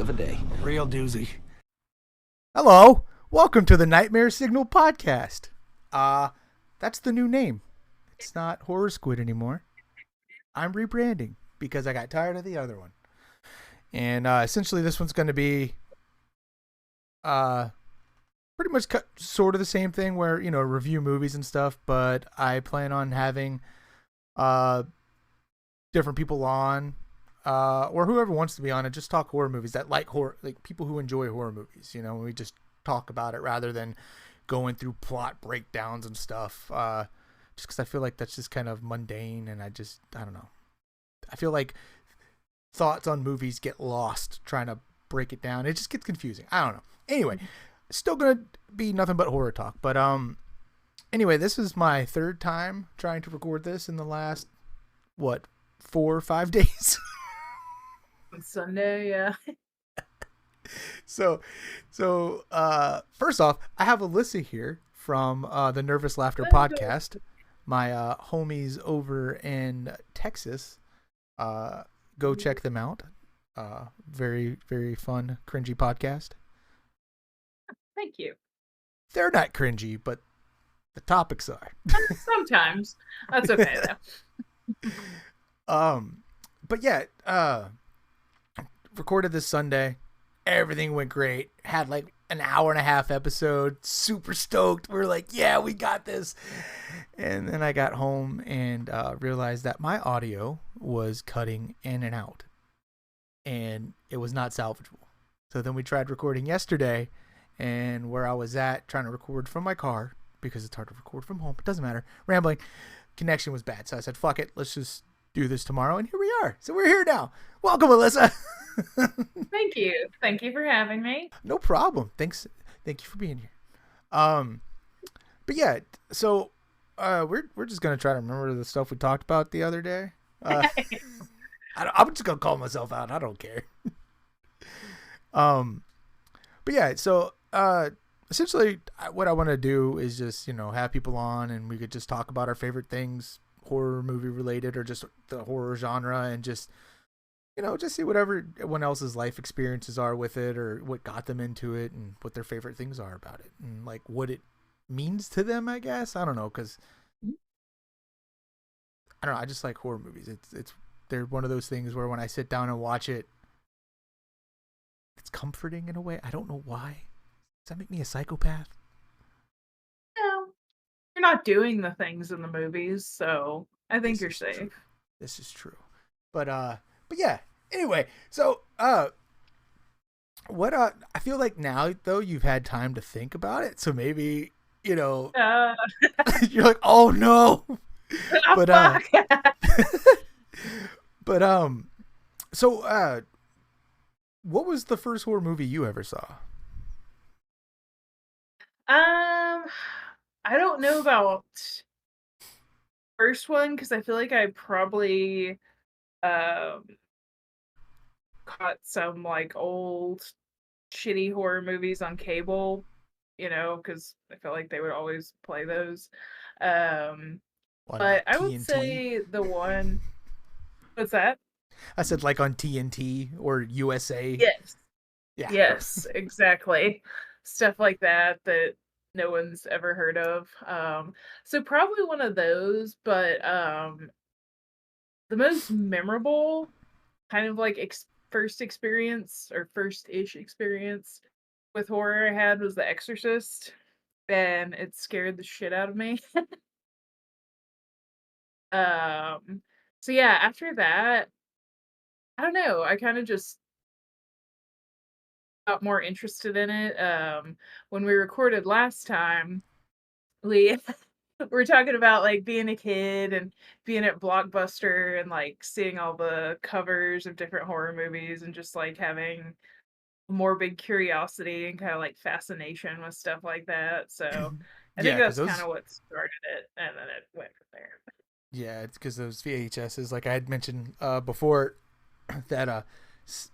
of a day. Real doozy. Hello, welcome to the NightmareSignal podcast. That's the new name. It's not Horror Squid anymore. I'm rebranding because I got tired of the other one. And essentially this one's going to be pretty much sort of the same thing where, you know, review movies and stuff, but I plan on having different people on or whoever wants to be on and just talk horror movies that like horror, like people who enjoy horror movies, you know, we just talk about it rather than going through plot breakdowns and stuff. Just because I feel like that's just kind of mundane and I don't know. I feel like thoughts on movies get lost trying to break it down. It just gets confusing. I don't know. Anyway, still gonna be nothing but horror talk. But anyway, this is my third time trying to record this in the last 4 or 5 days. Sunday, yeah. So first off, I have Alyssa here from the Nervous Laughter podcast. My homies over in Texas. Go check them out. Very, very fun, cringy podcast. Thank you. They're not cringy, but the topics are. Sometimes. That's okay, though. But yeah, recorded this Sunday. Everything went great. Had like an hour and a half episode. Super stoked. We're like, yeah, we got this. And then I got home and realized that my audio was cutting in and out. And it was not salvageable. So then we tried recording yesterday. And where I was at, trying to record from my car, because it's hard to record from home. It doesn't matter. Rambling. Connection was bad. So I said, fuck it. Let's just do this tomorrow. And here we are. So we're here now. Welcome, Alyssa. Thank you. Thank you for having me. No problem. Thanks. Thank you for being here. But yeah, so we're just gonna try to remember the stuff we talked about the other day. I'm just gonna call myself out. I don't care. But yeah, so essentially, what I want to do is just, you know, have people on and we could just talk about our favorite things, horror movie related, or just the horror genre, and just, you know, just see whatever everyone else's life experiences are with it, or what got them into it, and what their favorite things are about it, and like what it means to them, I guess. I don't know, because I don't know. I just like horror movies. They're one of those things where when I sit down and watch it, it's comforting in a way. I don't know why. Does that make me a psychopath? No. You're not doing the things in the movies, so I think you're safe. True. This is true. But yeah. Anyway, so what I feel like now though you've had time to think about it, so maybe, you know, you're like, oh no. But so what was the first horror movie you ever saw? I don't know about first one because I feel like I probably caught some like old shitty horror movies on cable, you know, because I felt like they would always play those. But I would say the one. What's that? I said like on TNT or USA. Yes. Yeah. Yes, exactly. Stuff like that no one's ever heard of. So probably one of those, but the most memorable kind of like first experience or first-ish experience with horror I had was The Exorcist, and it scared the shit out of me. So yeah, after that, I don't know, I kind of just got more interested in it. When we recorded last time, we were talking about like being a kid and being at Blockbuster and like seeing all the covers of different horror movies and just like having morbid curiosity and kind of like fascination with stuff like that. So I think that's kind of what started it, and then it went from there. Yeah, it's because those VHSs, like I had mentioned before, that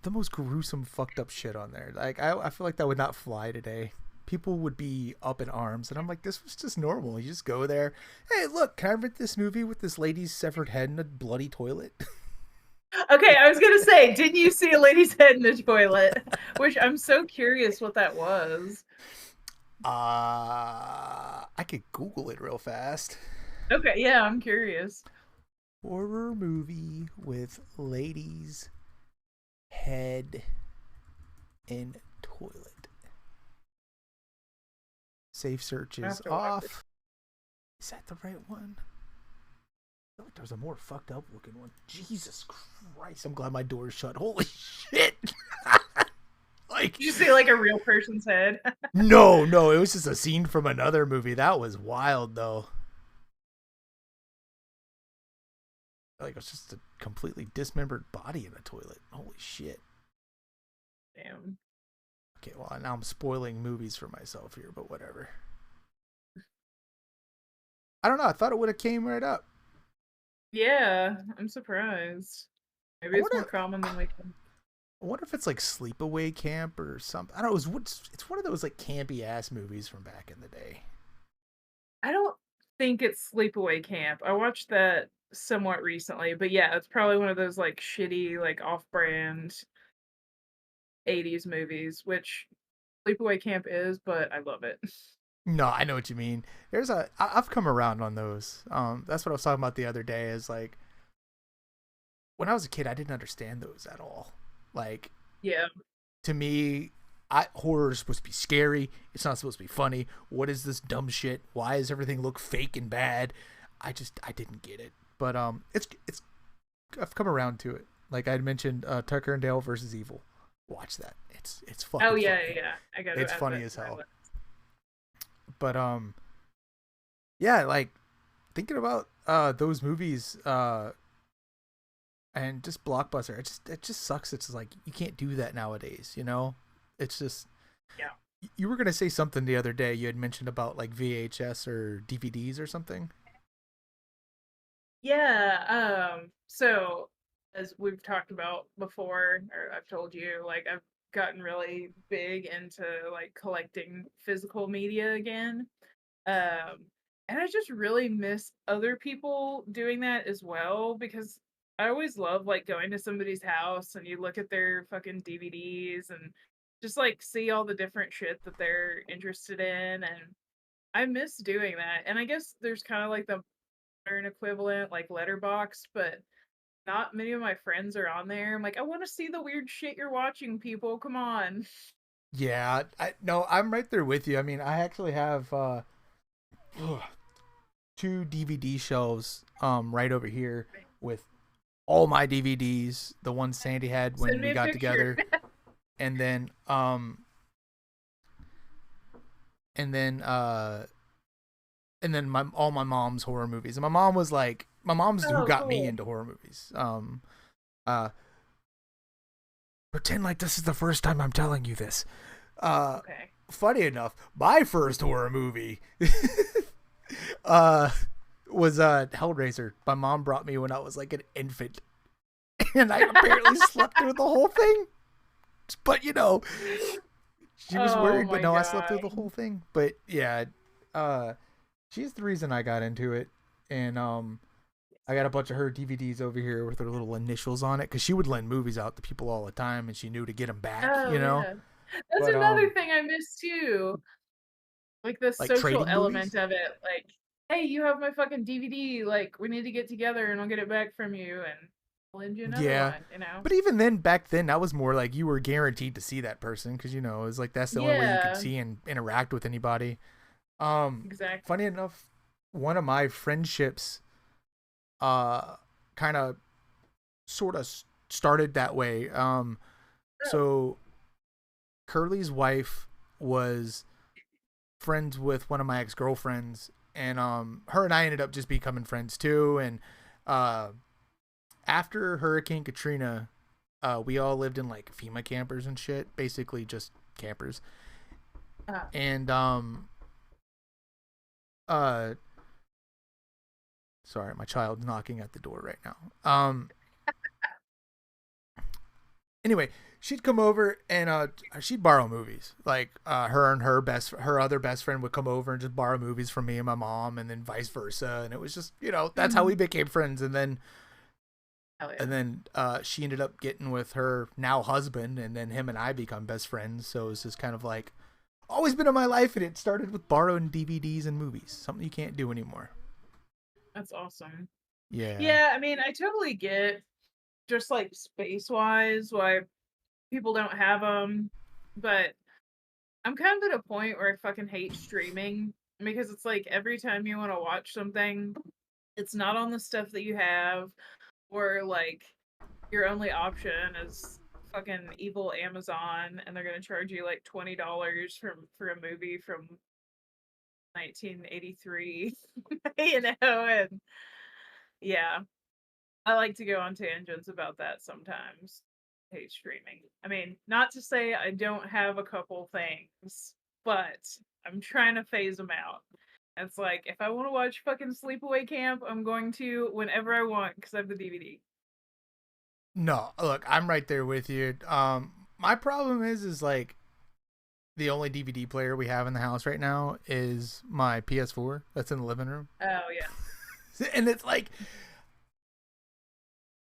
the most gruesome fucked up shit on there. Like I feel like that would not fly today. People would be up in arms, and I'm like, this was just normal. You just go there. Hey, look, can I rent this movie with this lady's severed head in a bloody toilet? Okay, I was gonna say, didn't you see a lady's head in the toilet? Which I'm so curious what that was. I could Google it real fast. Okay, yeah, I'm curious. Horror movie with ladies head in toilet. Safe search I is have to watch it. off. Is that the right one? I feel like there's a more fucked up looking one. Jesus Christ! I'm glad my door is shut. Holy shit! Like, Did you see like a real person's head? no, no, it was just a scene from another movie. That was wild, though. Like, it was just a completely dismembered body in a toilet. Holy shit! Damn. Okay, well, now I'm spoiling movies for myself here, but whatever. I don't know. I thought it would have came right up. Yeah, I'm surprised. I Maybe it's more wonder. common than we can. I wonder if it's like Sleepaway Camp or something. I don't know. It's one of those like campy ass movies from back in the day. I don't think it's Sleepaway Camp. I watched that somewhat recently, but yeah, it's probably one of those like shitty, like off-brand 80s movies, which Sleepaway Camp is, but I love it. No, I know what you mean. I've come around on those. That's what I was talking about the other day. Is like when I was a kid, I didn't understand those at all. Like Yeah. to me, horror is supposed to be scary. It's not supposed to be funny. What is this dumb shit? Why does everything look fake and bad? I didn't get it. But it's I've come around to it. Like I mentioned, Tucker and Dale versus Evil. Watch that. It's Oh fucking yeah, funny. yeah, yeah. I gotta It's add funny that as to my hell. list. But yeah, like thinking about those movies and just Blockbuster. It just sucks. It's like you can't do that nowadays. You know, it's just. Yeah. You were gonna say something the other day. You had mentioned about like VHS or DVDs or something. Yeah, so as we've talked about before, or I've told you, like I've gotten really big into like collecting physical media again. Um, and I just really miss other people doing that as well because I always love like going to somebody's house and you look at their fucking DVDs and just like see all the different shit that they're interested in, and I miss doing that. And I guess there's kind of like the modern equivalent like Letterboxd, but not many of my friends are on there. I'm like, I want to see the weird shit you're watching, people. Come on. Yeah, no, I'm right there with you. I mean, I actually have two DVD shelves right over here with all my DVDs, the ones Sandy had when Send we me a got picture. together, and then um and then uh and then my all my mom's horror movies. And my mom's who Oh, got me cool. into horror movies. Uh Pretend like this is the first time I'm telling you this. Uh Okay. Funny enough, my first horror movie uh was Hellraiser. My mom brought me when I was like an infant, and I apparently slept through the whole thing. But she was Oh worried, but my no, I slept through the god. whole thing. But yeah, uh she's the reason I got into it. And I got a bunch of her DVDs over here with her little initials on it because she would lend movies out to people all the time, and she knew to get them back. Oh yeah. That's But another thing I miss too. Like the like social trading element movies. of it. Like, hey, you have my fucking DVD. Like, we need to get together and I'll get it back from you and I'll lend you another Yeah, one, you know? but even then, back then, that was more like you were guaranteed to see that person because it was like that's the only way you could Yeah, see and interact with anybody. Um, exactly. Funny enough, one of my friendships, uh, kind of, sort of started that way. Oh, So Curly's wife was friends with one of my ex girlfriends, and her and I ended up just becoming friends too. And uh, after Hurricane Katrina, we all lived in like FEMA campers and shit, basically just campers. uh, And uh, sorry, my child's knocking at the door right now. Anyway, she'd come over and she'd borrow movies. Like her and her other best friend would come over and just borrow movies from me and my mom, and then vice versa. And it was just that's how we mhm. became friends. And then Hell yeah. And then she ended up getting with her now husband, and then him and I become best friends. So it's just kind of like always been in my life, and it started with borrowing DVDs and movies, something you can't do anymore. That's awesome. Yeah. Yeah, I mean, I totally get just like space wise why people don't have them, but I'm kind of at a point where I fucking hate streaming because it's like every time you want to watch something, it's not on the stuff that you have, or like your only option is fucking evil Amazon, and they're gonna charge you like $20 for a movie from 1983, you know, and yeah, I like to go on tangents about that sometimes. I hate streaming. I mean, not to say I don't have a couple things, but I'm trying to phase them out. It's like if I want to watch fucking Sleepaway Camp, I'm going to whenever I want because I have the DVD. No, look, I'm right there with you. My problem is like the only DVD player we have in the house right now is my PS4 that's in the living room, Oh yeah, and it's like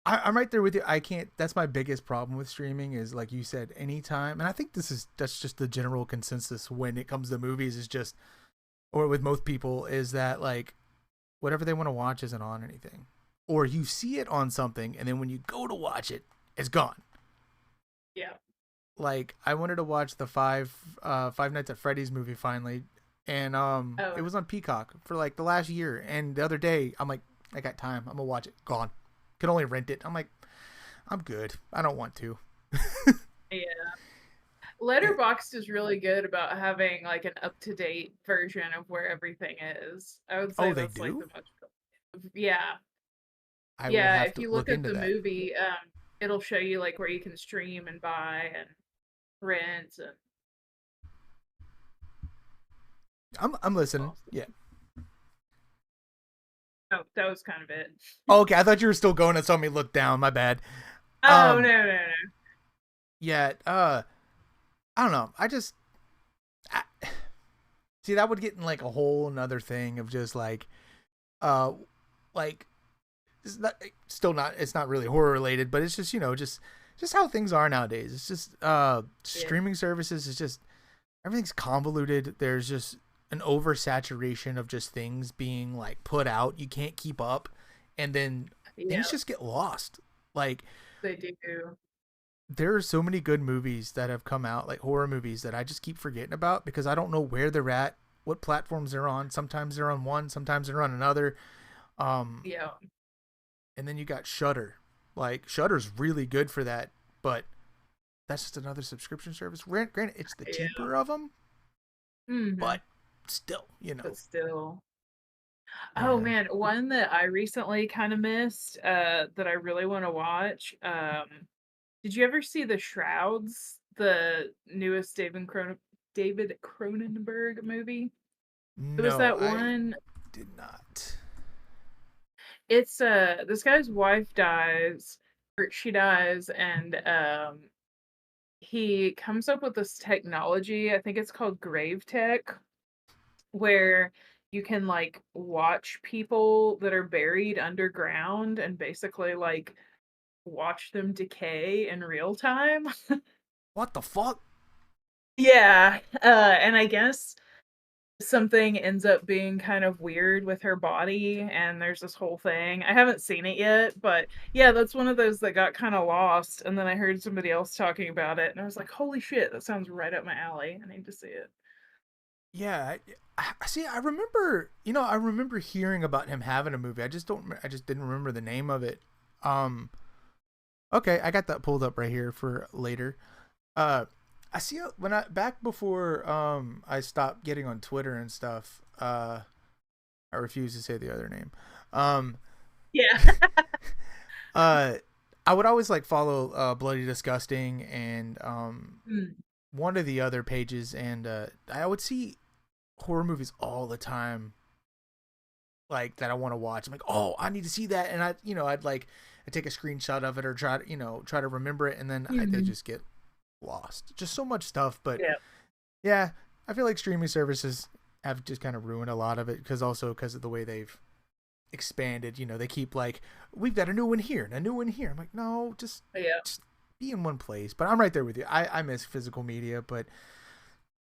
I'm right there with you. I can't. That's my biggest problem with streaming is like you said, anytime, and I think that's just the general consensus when it comes to movies is just, or with most people is that like whatever they want to watch isn't on anything, or you see it on something, and then when you go to watch it, it's gone. yeah. Like I wanted to watch the Five Nights at Freddy's movie finally, and Oh, it was on Peacock for like the last year, and the other day I'm like, I got time, I'm gonna watch it. Gone. Can only rent it. I'm like, I'm good. I don't want to. yeah. Letterboxd is really good about having like an up to date version of where everything is. I would say Oh, they that's like do. the most. Yeah, I will yeah. have If to you look look at into the that. movie, it'll show you like where you can stream and buy and rent and I'm listening. awesome. Yeah. Oh, that was kind of it. Oh, okay, I thought you were still going and saw me look down. My bad. Oh no, Um. no, no. Yeah. I don't know. I, see that would get in like a whole another thing of just uh, like it's not still not it's not really horror related, but it's just just how things are nowadays. It's just Yeah, streaming services is just everything's convoluted. There's just an oversaturation of just things being like put out. You can't keep up, and then things yeah, just get lost. Like they do. there are so many good movies that have come out, like horror movies that I just keep forgetting about because I don't know where they're at, what platforms they're on. Sometimes they're on one, sometimes they're on another. Um, Yeah, and then you got Shutter. Like Shutter's really good for that, but that's just another subscription service. Granted, it's the yeah. cheaper of them, Mm-hmm. but still, But still. Oh yeah. man, one that I recently kind of missed, that I really want to watch. Did you ever see The Shrouds, the newest David Cronenberg movie? It was No, that I one. did not. It's this guy's wife dies, or she dies, and he comes up with this technology. I think it's called grave tech, where you can like watch people that are buried underground and basically like watch them decay in real time. What the fuck? Yeah, and I guess something ends up being kind of weird with her body, and there's this whole thing. I haven't seen it yet, but yeah, that's one of those that got kind of lost, and then I heard somebody else talking about it, and I was like, "Holy shit, that sounds right up my alley. I need to see it." Yeah, see. I remember, I remember hearing about him having a movie. I just don't. I just didn't remember the name of it. Um. Okay, I got that pulled up right here for later. Uh, I see when I back before I stopped getting on Twitter and stuff. I refuse to say the other name. Um. Yeah. uh, I would always like follow Bloody Disgusting and Mm, one of the other pages, and I would see horror movies all the time like that I want to watch. I'm like, oh, I need to see that, and I take a screenshot of it or try to remember it, and then they mhm. just get lost. Just so much stuff, but Yeah. yeah, I feel like streaming services have just kind of ruined a lot of it because of the way they've expanded. They keep like, we've got a new one here and a new one here. I'm like, no, Yeah. just be in one place. But I'm right there with you. I miss physical media, but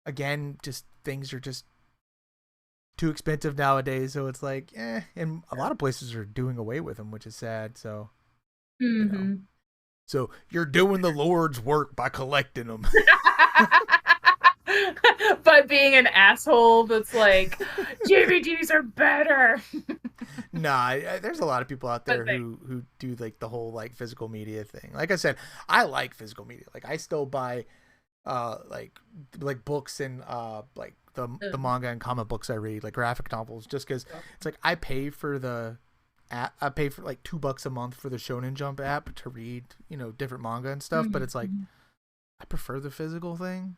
again, just things are just too expensive nowadays. So it's like, and a lot of places are doing away with them, which is sad. So, you know, Mm-hmm. so you're doing the Lord's work by collecting them. But being an asshole that's like, DVDs are better. Nah, there's a lot of people out But there who do like the whole like physical media thing. Like I said, I like physical media. Like I still buy like books and like the manga and comic books I read, like graphic novels, just because it's like I pay for the app. I pay for like $2 a month for the Shonen Jump app to read different manga and stuff. But it's like I prefer the physical thing,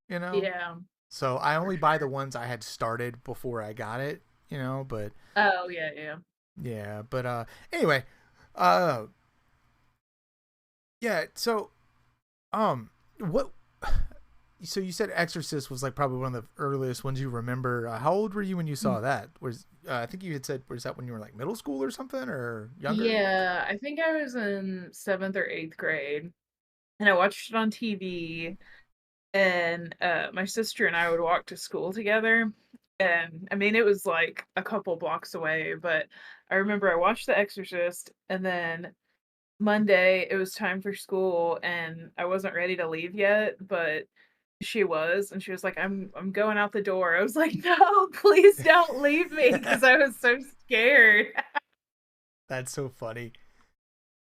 yeah. So I only buy the ones I had started before I got it, but Oh yeah, yeah. yeah, but anyway, uh yeah, so what so you said Exorcist was like probably one of the earliest ones you remember. How old were you when you saw that? Was I think you had said, was that when you were like middle school or something, or younger? Yeah, I think I was in 7th or 8th grade, and I watched it on TV. And my sister and I would walk to school together. And I mean, it was like a couple blocks away, but I remember I watched The Exorcist, and then Monday it was time for school, and I wasn't ready to leave yet, but she was, and she was like, I'm going out the door. I was like, no, please don't leave me, because I was so scared. That's so funny.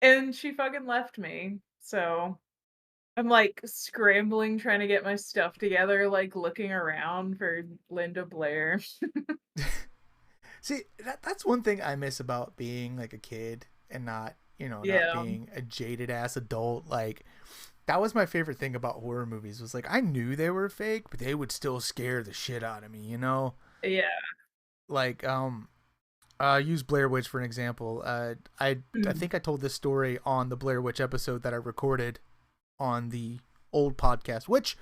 And she fucking left me. So I'm like scrambling, trying to get my stuff together, like looking around for Linda Blair. See, that's one thing I miss about being like a kid and not, not Yeah. being a jaded ass adult. Like that was my favorite thing about horror movies was like I knew they were fake, but they would still scare the shit out of me. Yeah. Like use Blair Witch for an example. I Mm. think I told this story on the Blair Witch episode that I recorded on the old podcast, which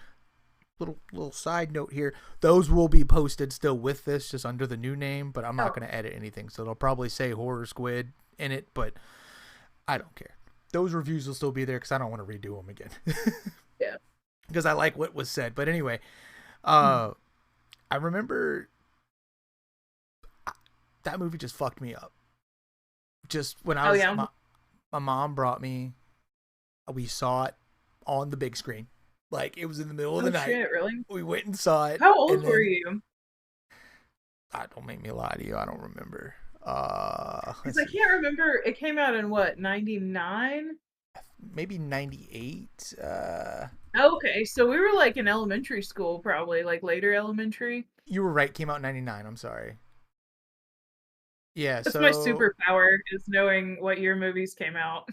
little side note here, those will be posted still with this, just under the new name, but I'm not Oh, going to edit anything, so it'll probably say Horror Squid in it, but I don't care. Those reviews will still be there because I don't want to redo them again. yeah. Because I like what was said. But anyway, Mm. I remember that movie just fucked me up. Just when I Oh, was yeah. my mom brought me, we saw it on the big screen. Like it was in the middle of the Oh, night. shit, really? We went and saw it, How and old were then you? don't make me lie to you. I don't remember. Because Let's I see, can't remember. It came out in what, 99? maybe 98. Okay, so we were like in elementary school, probably like later elementary. You were right. Came out in 99. I'm sorry. Yeah. That's my So superpower, is knowing what year movies came out.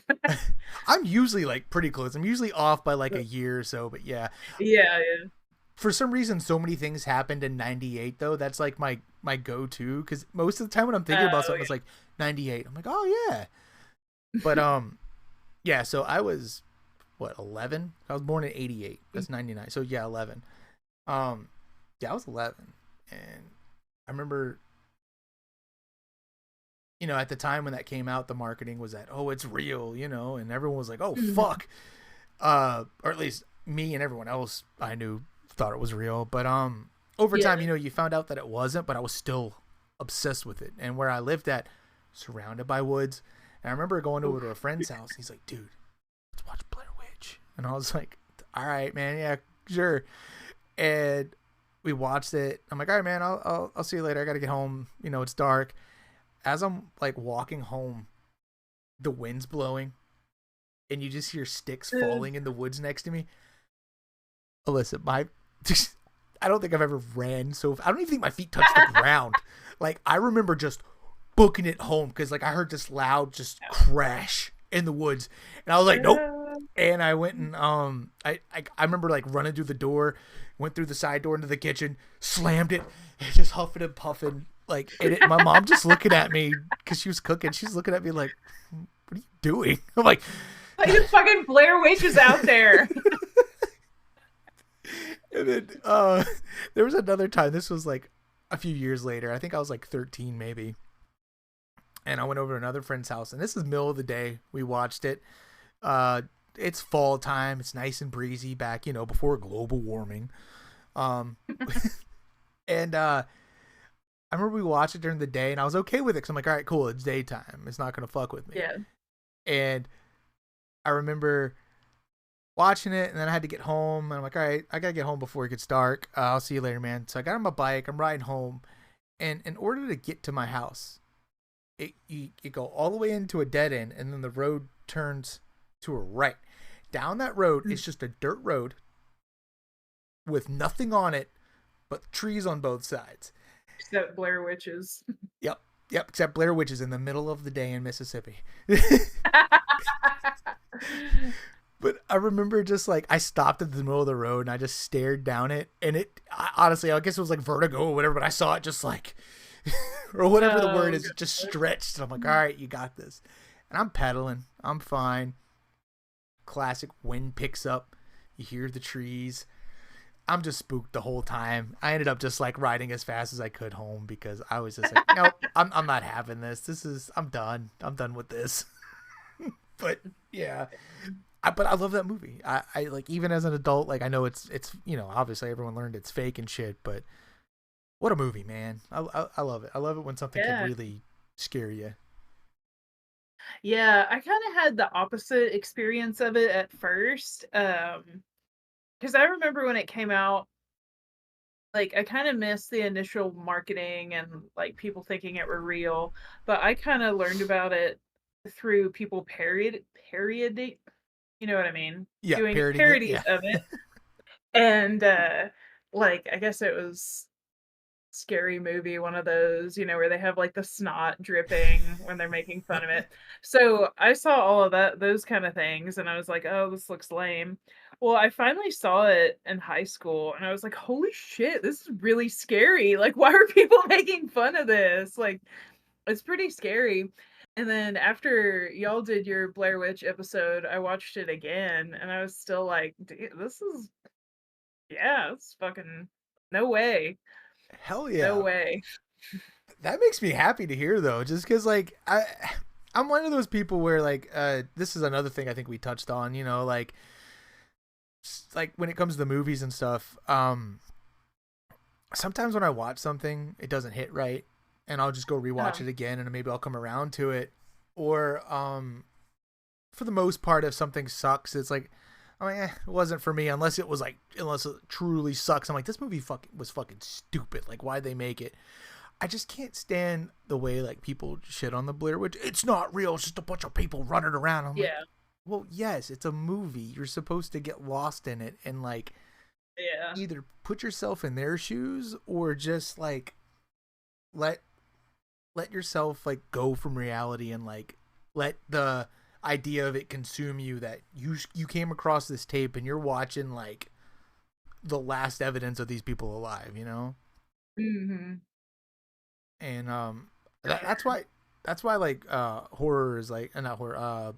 I'm usually like pretty close. I'm usually off by like a year or so, but yeah. Yeah, yeah. For some reason, so many things happened in '98 though. That's like my go-to because most of the time when I'm thinking about Oh, something, it's like '98. I'm like, oh yeah. But yeah. So I was what 11? I was born in '88. yeah. That's '99. So yeah, 11. Yeah, I was 11, and I remember, at the time when that came out, the marketing was that, oh, it's real, and everyone was like, oh Mhm. fuck, or at least me and everyone else I knew thought it was real. But over Yeah. time, you found out that it wasn't, but I was still obsessed with it. And where I lived at, surrounded by woods, and I remember going over to a Oof. friend's house. He's like, dude, let's watch Blair Witch, and I was like, all right, man, yeah, sure. And we watched it. I'm like, all right, man, I'll see you later. I gotta get home. It's dark. As I'm like walking home, the wind's blowing, and you just hear sticks Uh, falling in the woods next to me. Alyssa, I don't think I've ever ran so. I don't even think my feet touched the ground. Like I remember just booking it home because like I heard this loud just crash in the woods, and I was like, nope. And I went and I remember like running through the door, went through the side door into the kitchen, slammed it, and just huffing and puffing. Like my mom just looking at me because she was cooking. She's looking at me like, "What are you doing?" I'm like, like the fucking Blair Witch is out there. and then there was another time. This was like a few years later. I think I was like 13 maybe. and I went over to another friend's house, and this is middle of the day. We watched it. Uh, it's fall time. It's nice and breezy back, before global warming. Um, and I remember we watched it during the day, and I was okay with it because I'm like, all right, cool, it's daytime. It's not gonna fuck with me. Yeah. And I remember watching it, and then I had to get home, and I'm like, all right, I gotta get home before it gets dark. I'll see you later, man. So I got on my bike. I'm riding home, and in order to get to my house, you go all the way into a dead end, and then the road turns to a right. Down that road, it's just a dirt road with nothing on it but trees on both sides. Except Blair Witches. Yep. Except Blair Witch is in the middle of the day in Mississippi. But I remember just like I stopped at the middle of the road and I just stared down it, and honestly, I guess it was like vertigo or whatever, but I saw it just like, or whatever the word is, just stretched. And I'm like, all right, you got this. And I'm pedaling. I'm fine. Classic wind picks up. You hear the trees. I'm just spooked the whole time. I ended up just like riding as fast as I could home because I was just like, nope, I'm not having this. I'm done. I'm done with this. But yeah, but I love that movie. I like, even as an adult, like I know it's obviously everyone learned it's fake and shit, but what a movie, man. I love it. I love it when something can really scare you. Yeah, I kind of had the opposite experience of it at first. Because I remember when it came out, like I kind of missed the initial marketing and like people thinking it were real, but I kind of learned about it through people parodying, you know what I mean? Yeah, Doing parodying it, parodies yeah. of it. And like I guess it was Scary Movie, one of those, where they have like the snot dripping when they're making fun of it. So I saw all of those kind of things, and I was like, oh, this looks lame. Well, I finally saw it in high school, and I was like, holy shit, this is really scary. Like, why are people making fun of this? Like, it's pretty scary. And then after y'all did your Blair Witch episode, I watched it again, and I was still like, dude, it's fucking no way. Hell No yeah. way. That makes me happy to hear though, just because like I'm one of those people where like this is another thing I think we touched on, like when it comes to the movies and stuff, sometimes when I watch something it doesn't hit right, and I'll just go rewatch it again, and maybe I'll come around to it. Or for the most part, if something sucks, it's like, oh yeah, it wasn't for me, unless it truly sucks. I'm like, this movie was fucking stupid. Like, why'd they make it? I just can't stand the way like people shit on the Blair Witch. It's not real. It's just a bunch of people running around. I'm like, well, yes, it's a movie. You're supposed to get lost in it and like, either put yourself in their shoes or just like let yourself like go from reality and like let the idea of it consume you, that you came across this tape and you're watching like the last evidence of these people alive, Mm-hmm. And that's why like horror is like not horror,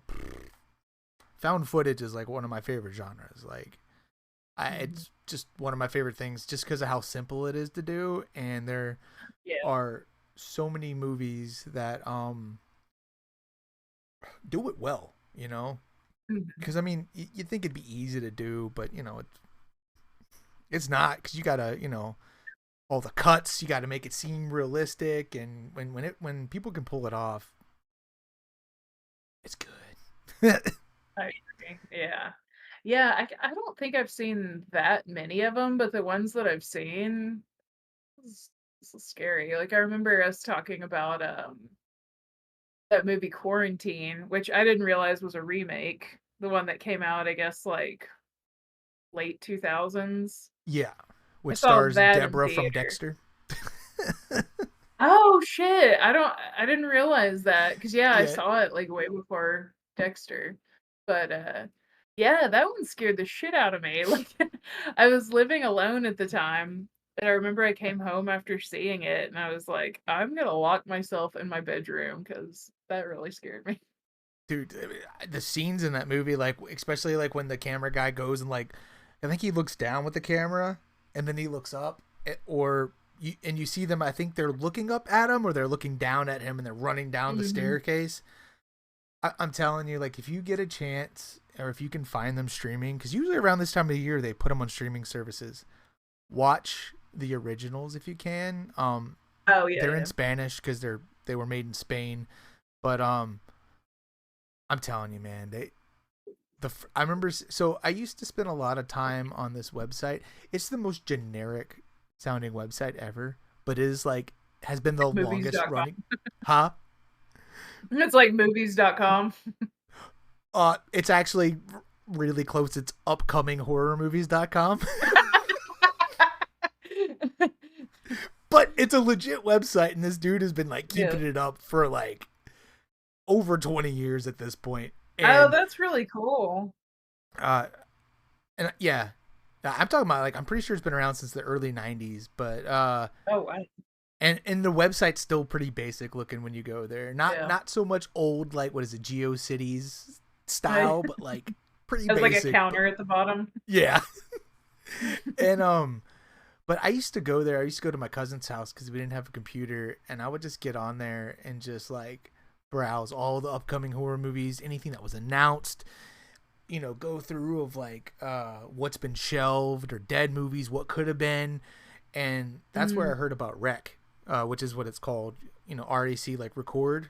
found footage is like one of my favorite genres. Like it's just one of my favorite things just because of how simple it is to do, and there are so many movies that do it well, because I mean you'd think it'd be easy to do, but it's not, because you gotta all the cuts, you gotta make it seem realistic, and when people can pull it off, it's good. I agree. Yeah, I don't think I've seen that many of them, but the ones that I've seen, this is scary. Like I remember us talking about that movie Quarantine, which I didn't realize was a remake. The one that came out, I guess, like late 2000s. Yeah, I which saw stars that in Deborah from theater. Dexter. Oh shit! I didn't realize that, because I Yeah, saw it like way before Dexter. But yeah, that one scared the shit out of me. Like I was living alone at the time, and I remember I came home after seeing it, and I was like, I'm gonna lock myself in my bedroom because that really scared me. dude, the scenes in that movie, like especially like when the camera guy goes and like, I think he looks down with the camera and then he looks up, or you see them. I think they're looking up at him or they're looking down at him, and they're running down the Mhm. staircase. I'm telling you, like if you get a chance or if you can find them streaming, because usually around this time of the year they put them on streaming services. Watch the originals if you can. Oh, yeah, They're in yeah. Spanish because they were made in Spain, but I'm telling you, man, I remember. So I used to spend a lot of time on this website. It's the most generic sounding website ever, but it is like has been the longest running. Movies.com. Huh? It's like movies.com. It's actually really close. It's upcominghorrormovies.com. But it's a legit website, and this dude has been like Yeah. keeping it up for like over 20 years at this point. Oh, And that's really cool. uh and yeah, I'm talking about like I'm pretty sure it's been around since the early 90s, but Oh, wow. and the website's still pretty basic looking when you go there. Not Yeah. not so much old like what is it, GeoCities Has style, but like pretty like a basic, but counter at the bottom. yeah. And but I used to go there. I used to go to my cousin's house because we didn't have a computer, and I would just get on there and just like browse all the upcoming horror movies, anything that was announced. Go through of like what's been shelved or dead movies, what could have been, and that's where I Mm, heard about Rec, which is what it's called. RAC, like record,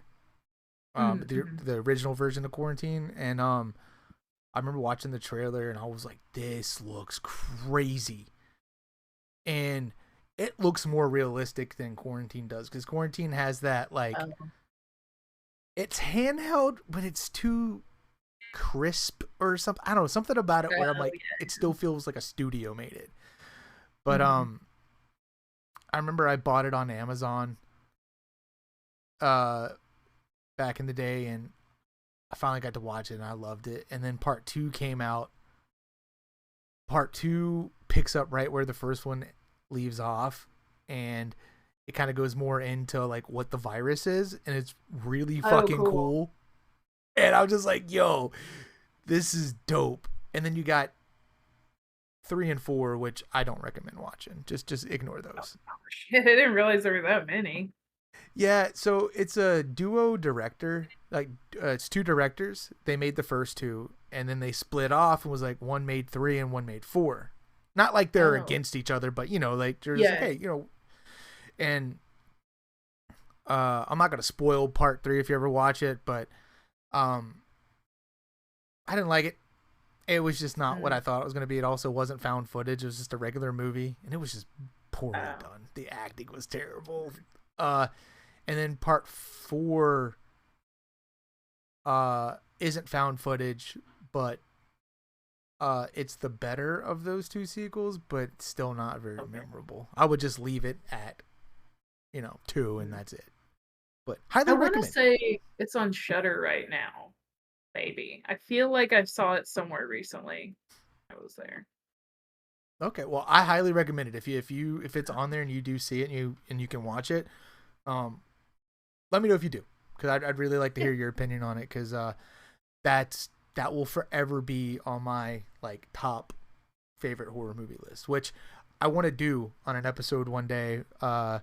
the mhm. the original version of Quarantine, and I remember watching the trailer and I was like, this looks crazy. And it looks more realistic than Quarantine does because Quarantine has that like Oh, it's handheld, but it's too crisp or something. I don't know, something about it where I'm oh, like, it still feels like a studio made it. yeah. But Mhm. I remember I bought it on Amazon uh back in the day, and I finally got to watch it and I loved it. And then part two came out. Part two picks up right where the first one leaves off, and it kind of goes more into like what the virus is, and it's really Oh, fucking cool. cool. And I'm just like, yo, this is dope. And then you got three and four, which I don't recommend watching. Just ignore those. Oh, shit, I didn't realize there were that many. Yeah, so it's a duo director. Like it's two directors. They made the first two, and then they split off and was like one made three and one made four. Not like they're Oh. against each other, but like they're just like, Yeah. hey, and I'm not gonna spoil part three if you ever watch it, but um, I didn't like it. It was just not what Mm. I thought it was gonna be. It also wasn't found footage. It was just a regular movie, and it was just poorly Oh. done. The acting was terrible. Uh, and then part four isn't found footage, but it's the better of those two sequels, but still not very Okay. memorable. I would just leave it at two, and Mm. that's it. But I highly wanna recommend. say it's on Shudder right now, maybe. I feel like I saw it somewhere recently. I was there. Okay, well, I highly recommend it. If it's on there and you do see it and you can watch it, um, let me know if you do, because I'd really like to Yeah. hear your opinion on it, because that will forever be on my like top favorite horror movie list, which I want to do on an episode one day. Oh,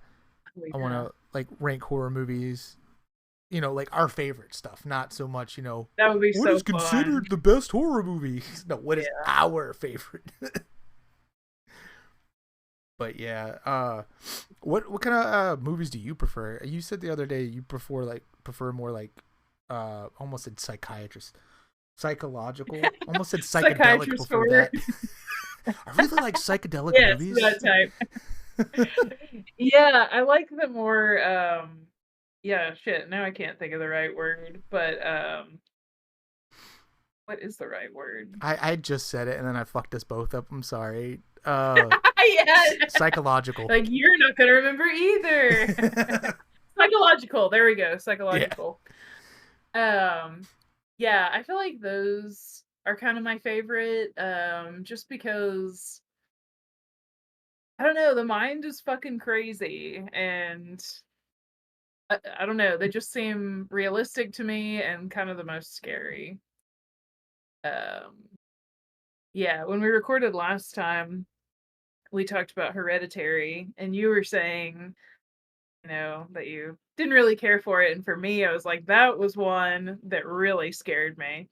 I want yeah. to like rank horror movies, like our favorite stuff, not so much, That would be what is so fun. considered the best horror movie. No, what is Yeah. our favorite? But yeah, what kind of movies do you prefer? You said the other day you prefer more like almost said psychiatrist, psychological, almost said psychedelic Psychiatrist before horror. that. I really like psychedelic Yes, movies. that type. Yeah, I like the more, yeah, shit, now I can't think of the right word, but, what is the right word? I just said it and then I fucked us both up. I'm sorry. Yeah, Psychological. like, you're not gonna remember either. Psychological, there we go, Yeah. psychological. Um, yeah, I feel like those are kinda my favorite, just because I don't know, the mind is fucking crazy, and I don't know, they just seem realistic to me and kind of the most scary. Um, yeah, when we recorded last time, we talked about Hereditary, and you were saying, that you didn't really care for it, and for me, I was like, that was one that really scared me.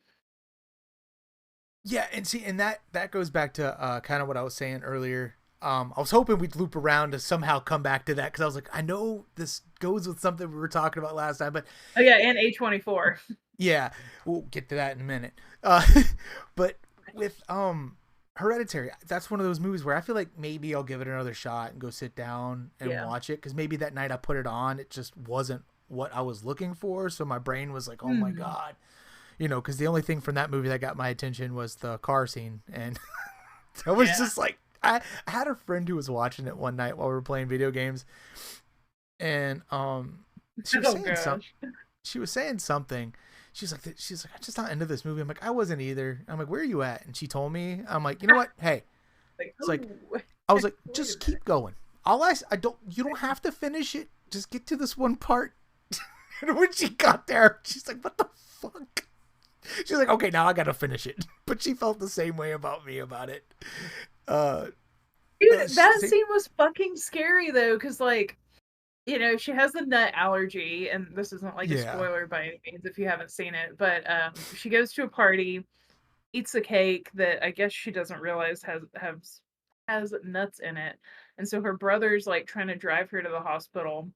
Yeah, and see, and that goes back to kind of what I was saying earlier. I was hoping we'd loop around to somehow come back to that because I was like, I know this goes with something we were talking about last time, but Oh yeah, and A24. yeah, we'll get to that in a minute. But with Hereditary, that's one of those movies where I feel like maybe I'll give it another shot and go sit down and Yeah. watch it because maybe that night I put it on, it just wasn't what I was looking for. So my brain was like, oh my Mhm. god, because the only thing from that movie that got my attention was the car scene, and I was Yeah. just like, I had a friend who was watching it one night while we were playing video games, and she was Oh saying something. gosh. She was saying something. She's like, I'm just not into this movie. I'm like, I wasn't either. I'm like, where are you at? And she told me. I'm like, you know what? Hey, Like, it's like, oh, I was like, wait a just minute. keep going. I don't. You don't have to finish it. Just get to this one part. And when she got there, she's like, what the fuck? She's like, okay, now I gotta finish it. But she felt the same way about me about it. Uh, Dude, that she, scene was fucking scary though, because like, she has a nut allergy, and this isn't like a yeah. spoiler by any means if you haven't seen it, but she goes to a party, eats a cake that I guess she doesn't realize has nuts in it. And so her brother's like trying to drive her to the hospital.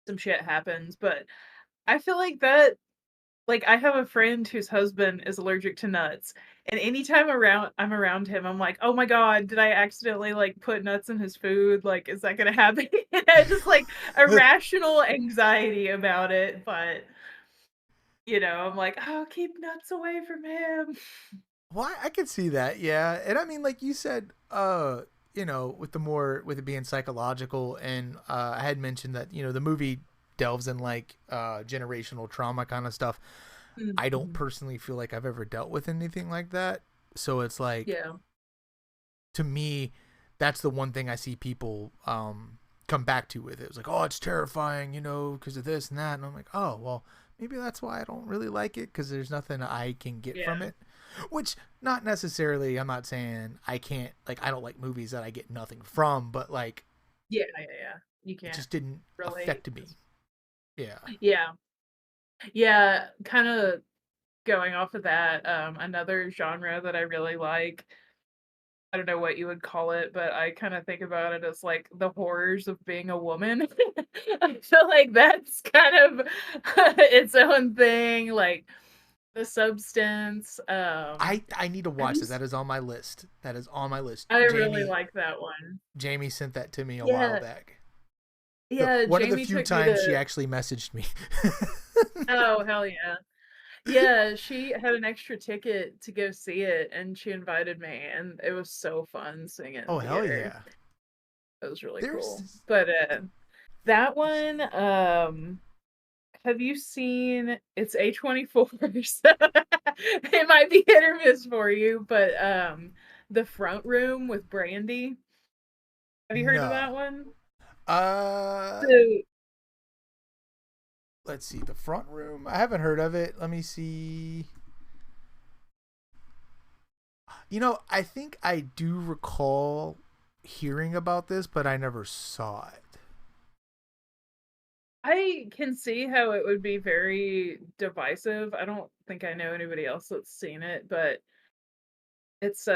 Some shit happens, but I feel like that like I have a friend whose husband is allergic to nuts. And anytime I'm around him, I'm like, "Oh my god, did I accidentally like put nuts in his food? Like is that going to happen?" And I just like irrational anxiety about it, but I'm like, "Oh, keep nuts away from him." Well, I could see that, yeah. And I mean, like you said, with it being psychological, and I had mentioned that the movie delves in like generational trauma kind of stuff. I don't Mhm. personally feel like I've ever dealt with anything like that, so it's like Yeah. to me, that's the one thing I see people come back to with it. It's like, oh, it's terrifying, because of this and that, and I'm like, oh, well, maybe that's why I don't really like it because there's nothing I can get Yeah. from it. Which not necessarily. I'm not saying I can't I don't like movies that I get nothing from, but like Yeah, yeah, yeah. You it can't just didn't relate. affect me. Yeah. Yeah. Yeah, kind of going off of that, another genre that I really like, I don't know what you would call it, but I kind of think about it as like the horrors of being a woman. I feel like that's kind of its own thing, like The Substance. I need to Have watch you that. That is on my list. That is on my list. I really Jamie like that one. Jamie sent that to me a while Yeah, back. yeah, One of the Jamie few took me times she to actually messaged me. oh, hell yeah. Yeah, she had an extra ticket to go see it, and she invited me, and it was so fun seeing it in Oh hell theater. yeah. It was really cool. There's But, that one, have you seen it's A24, so it might be hit or miss for you, but, The Front Room with Brandy. Have you heard of that no. one? Uh So let's see. The Front Room. I haven't heard of it. Let me see. I think I do recall hearing about this, but I never saw it. I can see how it would be very divisive. I don't think I know anybody else that's seen it, but it's,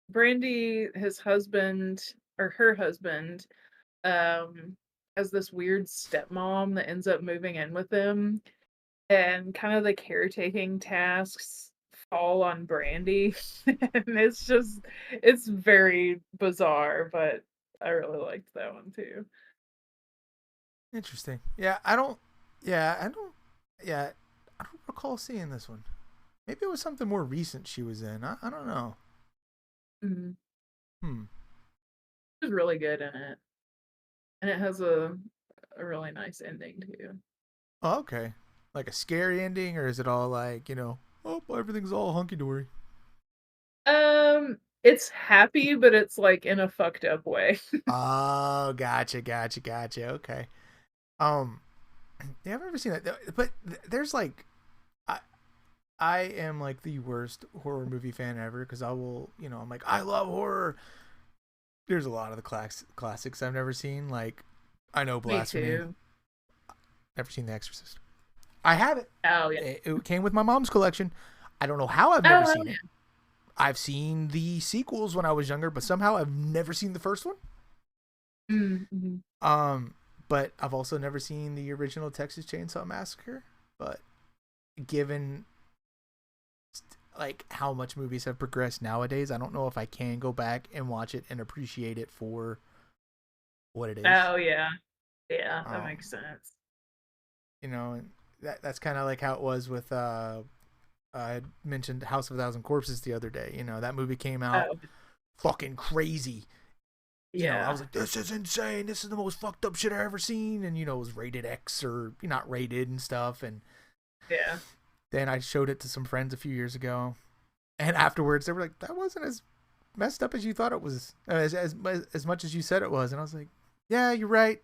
Brandy, his husband or her husband, um, has this weird stepmom that ends up moving in with them, and kind of the caretaking tasks fall on Brandy, and it's very bizarre, but I really liked that one too. Interesting. Yeah, I don't. Yeah, I don't. Yeah, I don't recall seeing this one. Maybe it was something more recent she was in. I don't know. Mhm. Hmm. She's really good in it, and it has a really nice ending too. Oh, okay. Like a scary ending, or is it all like oh, everything's all hunky dory? It's happy, but it's like in a fucked up way. Oh, gotcha, gotcha, gotcha. Okay. Um, yeah, I've never seen that. But there's like, I I am like the worst horror movie fan ever because I will, I'm like, I love horror, There's a lot of the classics I've never seen. Like, I know Me Blasphemy. too. Never seen The Exorcist. I have it. Oh yeah. It came with my mom's collection. I don't know how I've never Oh hell seen it. I've seen the sequels when I was younger, but somehow I've never seen the first one. yeah. Mm-hmm. Um, but I've also never seen the original Texas Chainsaw Massacre. But given like how much movies have progressed nowadays, I don't know if I can go back and watch it and appreciate it for what it is. Oh yeah. Yeah, that Um, makes sense. you know, and that's kind of like how it was with I mentioned House of a Thousand Corpses the other day. You know, that movie came out Oh fucking crazy. You know, I yeah. was like, this is insane. This is the most fucked up shit I've ever seen. And, you know, it was rated X or not rated and stuff. And Yeah. then I showed it to some friends a few years ago. And afterwards, they were like, that wasn't as messed up as you thought it was, as much as you said it was. And I was like, yeah, you're right.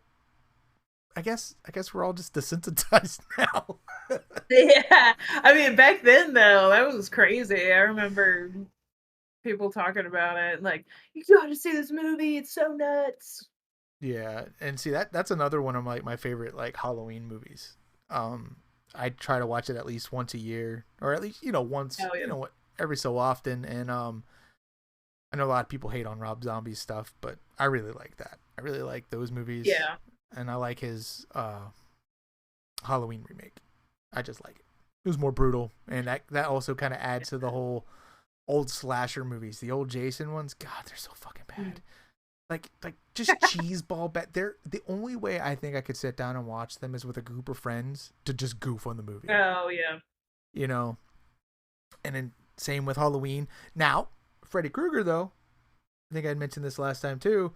I guess we're all just desensitized now. Yeah. I mean, back then though, that was crazy. I remember people talking about it like, you gotta see this movie, it's so nuts. Yeah, and see that's another one of my favorite like Halloween movies. I try to watch it at least once a year, or at least once Oh yeah. every so often. And I know a lot of people hate on Rob Zombie's stuff, but I really like that. I really like those movies, Yeah. and I like his Halloween remake. I just like it. It was more brutal, and that also kind of adds to the whole old slasher movies. The old Jason ones, God, they're so fucking bad. Like just cheeseball bet. They're the only way I think I could sit down and watch them is with a group of friends to just goof on the movie. Oh yeah. You know, and then same with Halloween. Now, Freddy Krueger though, I think I mentioned this last time too.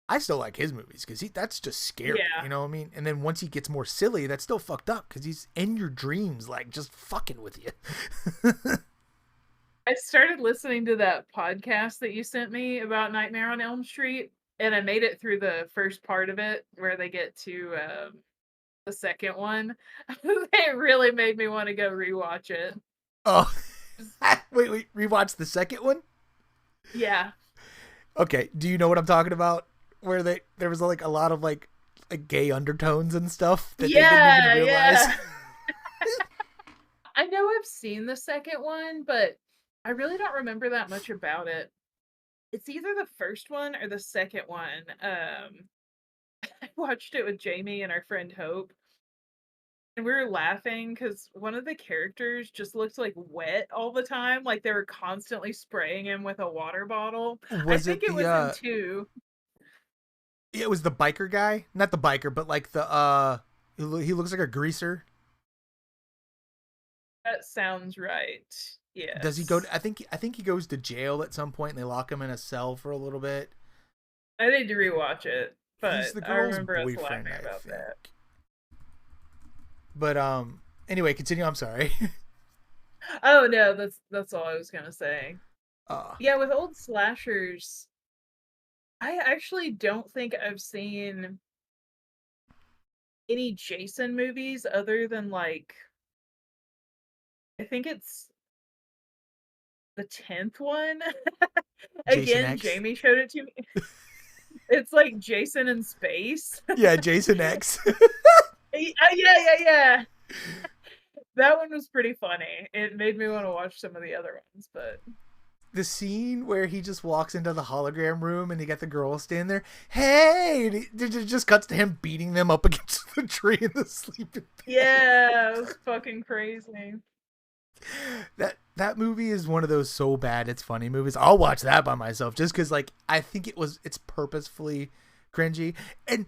I still like his movies because that's just scary. Yeah. You know what I mean? And then once he gets more silly, that's still fucked up because he's in your dreams, like just fucking with you. I started listening to that podcast that you sent me about Nightmare on Elm Street, and I made it through the first part of it where they get to the second one. It really made me want to go rewatch it. Oh, wait, rewatch the second one. Yeah. Okay, do you know what I'm talking about? Where there was like a lot of like gay undertones and stuff that they didn't even Yeah, realize. yeah. I know I've seen the second one, but I really don't remember that much about it. It's either the first one or the second one. I watched it with Jamie and our friend Hope, and we were laughing because one of the characters just looked like wet all the time, like they were constantly spraying him with a water bottle. I Was think it it the was in two. it was the biker guy, not the biker, but like the he looks like a greaser. That sounds right. Does he go Yes. I think he goes to jail at some point and they lock him in a cell for a little bit. I need to rewatch it, He's but the I girl's remember us boyfriend, laughing I about think. that. But anyway, continue. I'm sorry. Oh no, that's all I was gonna say. uh Yeah, with old slashers, I actually don't think I've seen any Jason movies other than like I think it's the 10th one. Jason Again, X. Jamie showed it to me. It's like Jason in space. Yeah, Jason X. Yeah. That one was pretty funny. It made me want to watch some of the other ones, but The scene where he just walks into the hologram room and you got the girl standing there, hey, and it just cuts to him beating them up against the tree in the sleeping bag. yeah, it was fucking crazy. That movie is one of those so bad it's funny movies. I'll watch that by myself just because like I think it's purposefully cringy, and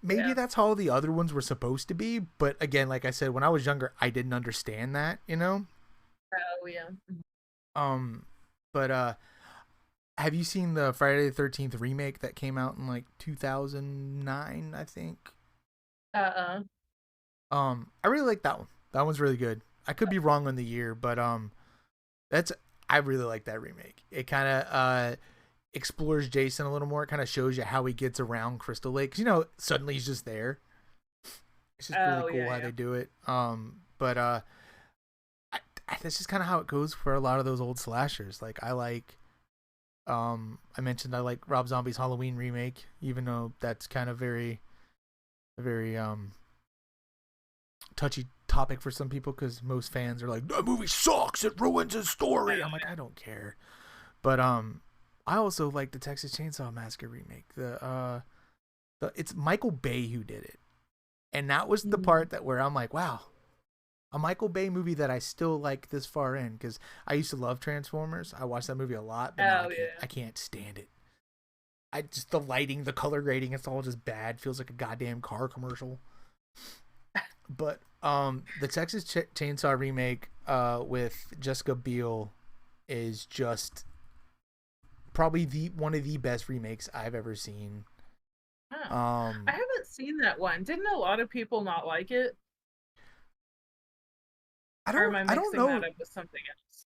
maybe Yeah. that's how the other ones were supposed to be. But again, like I said, when I was younger, I didn't understand that, you know. Oh yeah. Um, but have you seen the Friday the 13th remake that came out in like 2009? I think. Uh-uh. I really like that one. That one's really good. I could be wrong on the year, but that's I really like that remake. It kind of explores Jason a little more. It kind of shows you how he gets around Crystal Lake. 'Cause, suddenly he's just there. It's just really Oh cool how yeah. they do it. But that's just kind of how it goes for a lot of those old slashers. Like I like I mentioned I like Rob Zombie's Halloween remake, even though that's kind of very touchy topic for some people because most fans are like, that movie sucks, it ruins his story. I'm like, I don't care. But I also like the Texas Chainsaw Massacre remake. It's Michael Bay who did it, and that was the part that where I'm like, wow, a Michael Bay movie that I still like this far in, because I used to love Transformers. I watched that movie a lot, but now Oh I can't stand it. I just the lighting, the color grading, it's all just bad. Feels like a goddamn car commercial. But the Texas Chainsaw remake with Jessica Biel is just probably the one of the best remakes I've ever seen. Oh. I Um, haven't seen that one. Didn't a lot of people not like it? Or am I I don't mixing that know. up with something else?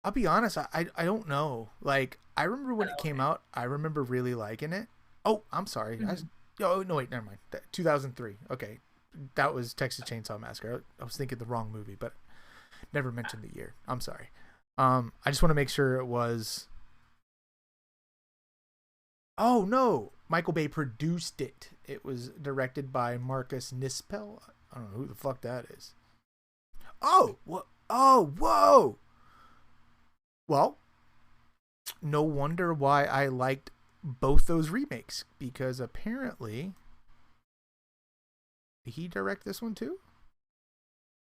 I'll be honest. I don't know. Like I remember when it Oh, came okay. out. I remember really liking it. Oh, I'm sorry. Mhm. Oh no, wait, never mind. 2003. Okay, that was Texas Chainsaw Massacre. I was thinking the wrong movie, but never mentioned the year. I'm sorry. I just want to make sure it was. Oh no, Michael Bay produced it. It was directed by Marcus Nispel. I don't know who the fuck that is. Oh, what? Oh, whoa. Well, no wonder why I liked both those remakes, because apparently did he direct this one too?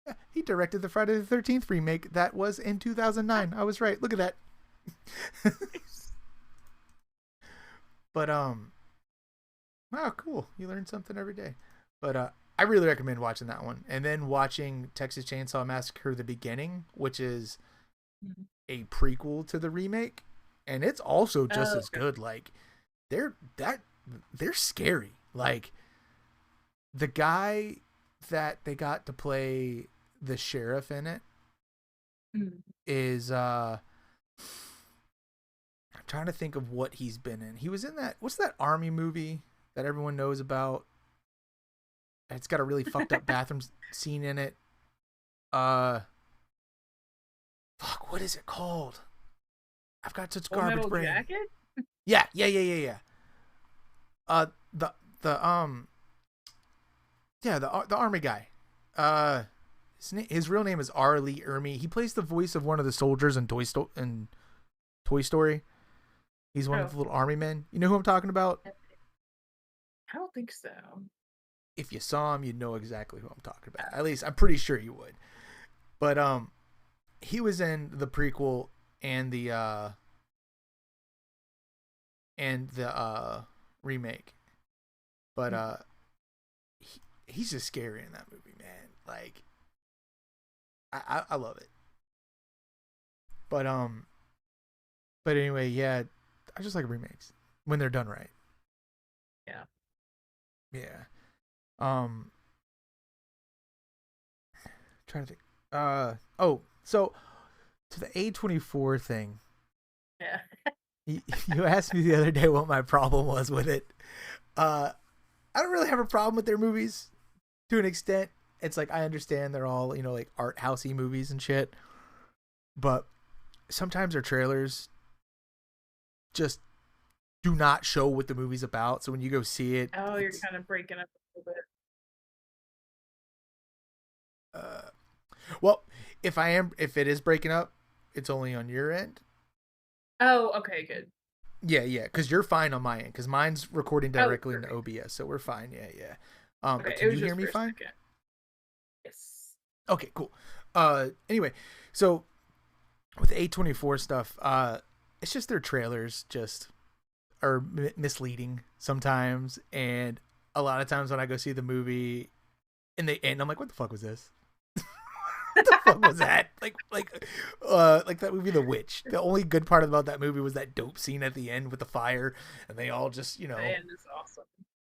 Yeah, he directed the Friday the 13th remake that was in 2009. I was right. Look at that. But wow, cool. You learn something every day. But I really recommend watching that one, and then watching Texas Chainsaw Massacre: The Beginning, which is Mhm. a prequel to the remake, and it's also just Oh, as good. Like they're that they're scary. Like the guy that they got to play the sheriff in it okay. is I'm trying to think of what he's been in. He was in that, what's that army movie that everyone knows about? It's got a really fucked up bathroom scene in it. Uh Fuck, what is it called? I've got such Full garbage Metal brain. Jacket? Yeah. Uh the yeah, the army guy. Uh his real name is R. Lee Ermey. He plays the voice of one of the soldiers in Toy Story. He's one of Oh, the little army men. You know who I'm talking about? I don't think so. If you saw him, you'd know exactly who I'm talking about. At least I'm pretty sure you would. But he was in the prequel and the remake. But he's just scary in that movie, man. Like I love it. But but anyway, yeah, I just like remakes when they're done right. Yeah. Yeah. Um Trying to think. Oh, so to the A24 thing. Yeah. You asked me the other day what my problem was with it. Uh I don't really have a problem with their movies to an extent. It's like I understand they're all, like art housey movies and shit, but sometimes their trailers just do not show what the movie's about. So when you go see it, Oh, you're it's kind of breaking up a little bit. uh well, if it is breaking up, it's only on your end. Oh, okay, good. Yeah, because you're fine on my end, because mine's recording Oh, directly into perfect. OBS, so we're fine. Yeah. But Okay, it can was you hear just me for a fine? second. Yes. Okay, cool. Anyway, so with A24 stuff, it's just their trailers just are misleading sometimes, and a lot of times when I go see the movie and they end, I'm like, what the fuck was this? What the fuck was that? Like that movie, The Witch. The only good part about that movie was that dope scene at the end with the fire, and they all just, The end is awesome.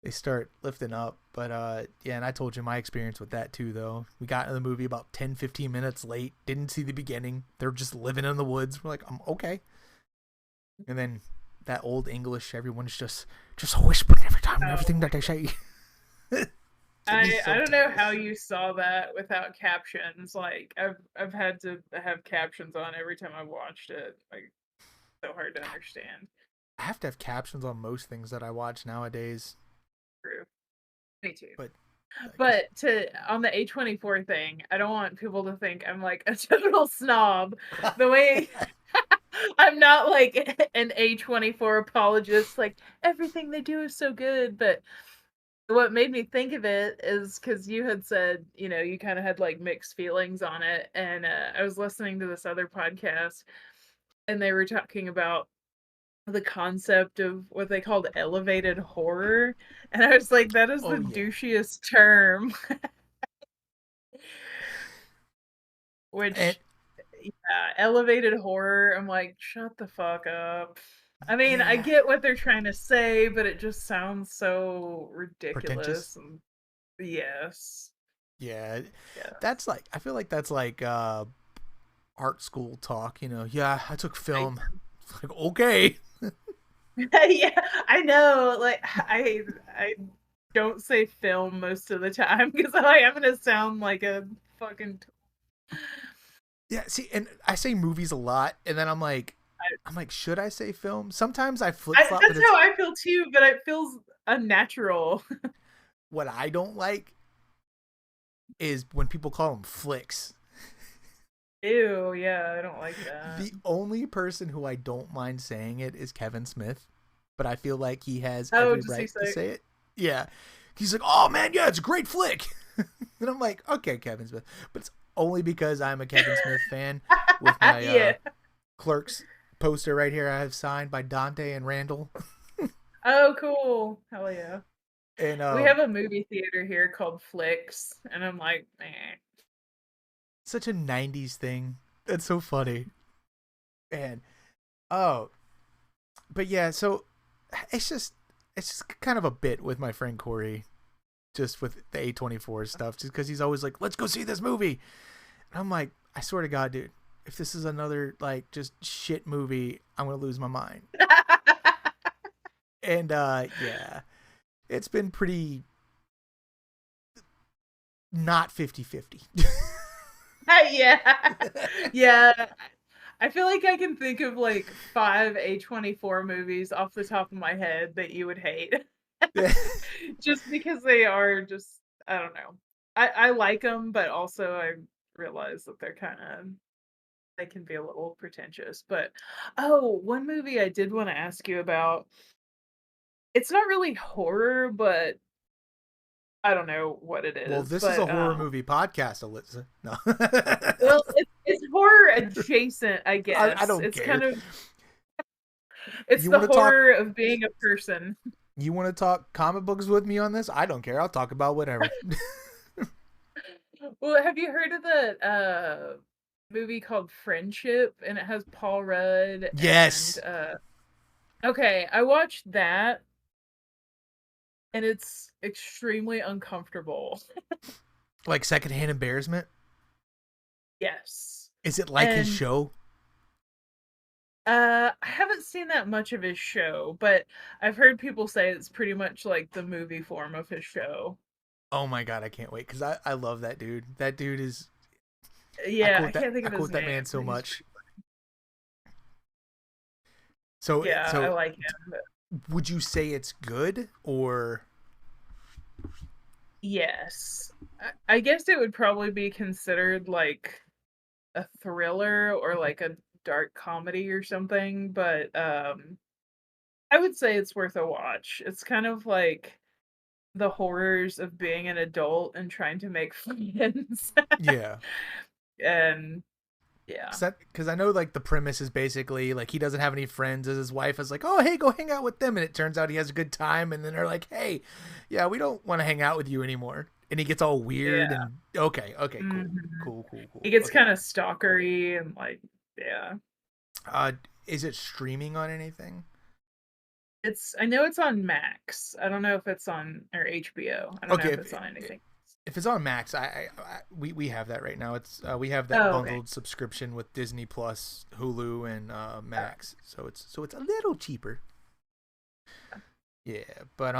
they start lifting up. But yeah, and I told you my experience with that too, though. We got in the movie about 10-15 minutes late, didn't see the beginning. They're just living in the woods. We're like, I'm okay. And then that old English, everyone's just whispering every time, Oh everything my that they god. say. These I don't know how subtitles. you saw that without captions. Like I've had to have captions on every time I watched it. Like so hard to understand. I have to have captions on most things that I watch nowadays. True. Me too. But But on the A24 thing, I don't want people to think I'm like a total snob. The way I'm not like an A24 apologist, like everything they do is so good. But what made me think of it is because you had said, you kind of had like mixed feelings on it. And I was listening to this other podcast and they were talking about the concept of what they called elevated horror. And I was like, that is the oh yeah. douchiest term. And Which, yeah, elevated horror, I'm like, shut the fuck up. I mean, I yeah, get what they're trying to say, but it just sounds so pretentious. ridiculous. And yes. Yeah. Yes. That's like, I feel like that's like art school talk, Yeah, I took I, film. It's like, okay. yeah, I know. Like, I don't say film most of the time because I'm gonna sound like a fucking. Yeah, see, and I say movies a lot, and then I, I'm like, should I say film? Sometimes I flip flop, but that's it's how I feel too, but it feels unnatural. what I don't like is when people call them flicks. Ew, yeah, I don't like that. The only person who I don't mind saying it is Kevin Smith, but I feel like he has Oh, every does he right to say? say it. Yeah, he's like, oh man, yeah, it's a great flick, and I'm like, okay, Kevin Smith, but it's only because I'm a Kevin Smith fan with my Yeah. Clerks poster right here I have signed by Dante and Randall. Oh, cool. Hell yeah. And We have a movie theater here called Flicks, and I'm like, man. such a 90s thing. That's so funny. And oh, but yeah, so it's just kind of a bit with my friend Corey, just with the A24 stuff, just because he's always like, let's go see this movie. And I'm like, I swear to God, dude, if this is another like just shit movie, I'm gonna lose my mind. And yeah, it's been pretty not 50-50. Yeah. Yeah. I feel like I can think of like 5 A24 movies off the top of my head that you would hate. Just because they are just, I don't know. I like them, but also I realize that they can be a little pretentious. But oh, one movie I did want to ask you about. It's not really horror, but I don't know what it Well, is. this is a But horror movie podcast, Alyssa. No. well, it's horror adjacent, I I guess. don't It's care. kind of it's You the want to talk horror of being a person. you want to talk comic books with me on this? I don't care. I'll talk about whatever. Well, have you heard of the movie called Friendship? And it has Paul Rudd and Yes. okay, I watched that and it's extremely uncomfortable. Like secondhand embarrassment? Yes. Is it like his And show? I haven't seen that much of his show, but I've heard people say it's pretty much like the movie form of his show. Oh my god, I can't wait because I love that dude. That dude is Yeah, I can't think I of his quote that name, man so but he's much. So yeah, I so like him. would you say it's good or Yes. I guess it would probably be considered like a thriller or like a dark comedy or something, but I would say it's worth a watch. It's kind of like the horrors of being an adult and trying to make friends. yeah? And yeah. Because I know like the premise is basically like he doesn't have any friends, as his wife is like, oh hey, go hang out with them, and it turns out he has a good time, and then they're like, hey, yeah, we don't want to hang out with you anymore, and he gets all weird Yeah. and okay, cool, Mhm. cool, cool, He cool. gets Okay, kind of stalkery and like yeah. uh, is it streaming on anything? I know it's on Max. I don't know if it's on or HBO. I don't know Okay, if it's on anything. if it's on Max, we have that right now. It's we have that Oh, okay. bundled subscription with Disney Plus, Hulu, and Max, so it's a little cheaper. Yeah, but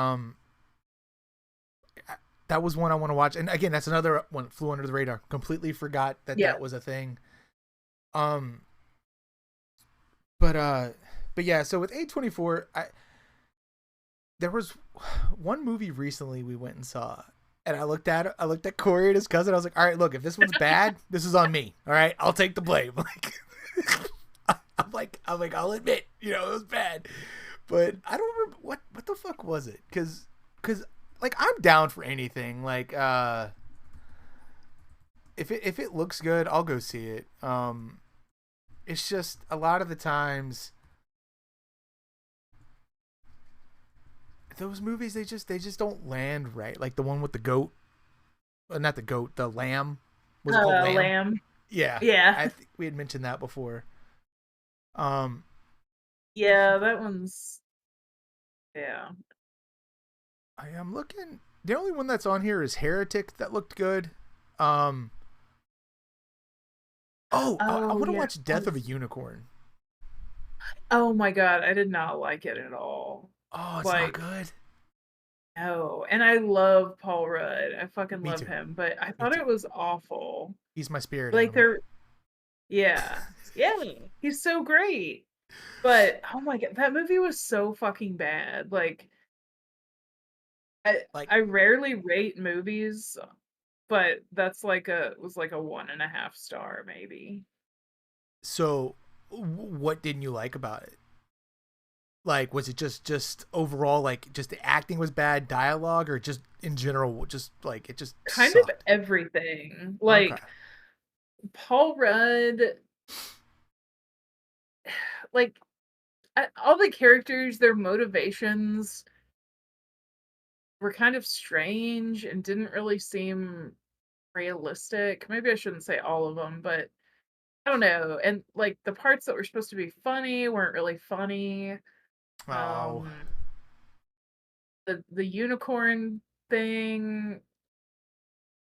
that was one I want to watch, and again, that's another one flew under the radar. Completely forgot that Yeah. that was a thing. Um, but But yeah, so with A24, there was one movie recently we went and saw, and I looked at Corey and his cousin. I was like, all right, look, if this one's bad, this is on me. All right, I'll take the blame. Like, I'm like, I'll admit, it was bad, but I don't remember what the fuck was it? Because like I'm down for anything. Like, if it looks good, I'll go see it. It's just a lot of the times those movies they just don't land right. Like the one with the goat, not the goat, the lamb. Was it called Lamb? Lamb. Yeah, Yeah. I think we had mentioned that before. Um, Yeah, that one's yeah. I am looking. The only one that's on here is Heretic that looked good. Um, I Oh want to yeah. watch Death of a Unicorn. Oh my god, I did not like it at all. Oh, it's not Like, good. no. And I love Paul Rudd. I fucking Me love too. him, but I Me thought too. it was awful. He's my spirit Like animal. they're yeah. Yeah. He's so great. But oh my god, that movie was so fucking bad. Like I Like, I rarely rate movies, but that's like a was like a 1.5 star maybe. so what didn't you like about it? Like, was it just overall, like, just the acting was bad, dialogue, or just in general, just like it just Kind of sucked? everything. Okay. Like Paul Rudd, like all the characters, their motivations were kind of strange and didn't really seem realistic. Maybe I shouldn't say all of them, but I don't know. And like the parts that were supposed to be funny weren't really funny. Oh, Um the unicorn thing,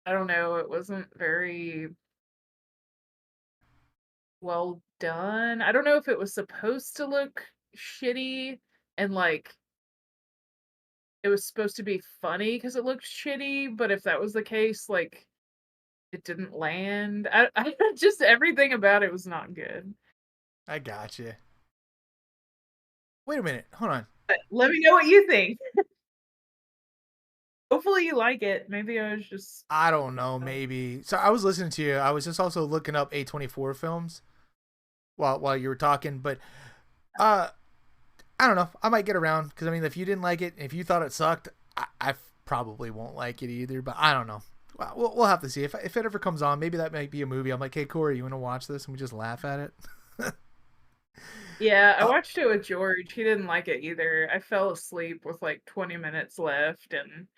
I don't know, it wasn't very well done. I don't know if it was supposed to look shitty and like it was supposed to be funny because it looked shitty, but if that was the case, like it didn't land. I just everything about it was not good. I got you. Wait a minute. Hold on. But let me know what you think. Hopefully you like it. Maybe I was just I don't know. uh, Maybe. So I was listening to you. I was just also looking up A24 films while you were talking, but uh, I don't know. I might get around because I mean, if you didn't like it, if you thought it sucked, I probably won't like it either. But I don't know. Well, we'll have to see if it ever comes on. Maybe that might be a movie. I'm like, hey Corey, you want to watch this? And we just laugh at it. yeah, I uh, watched it with George. He didn't like it either. I fell asleep with like 20 minutes left and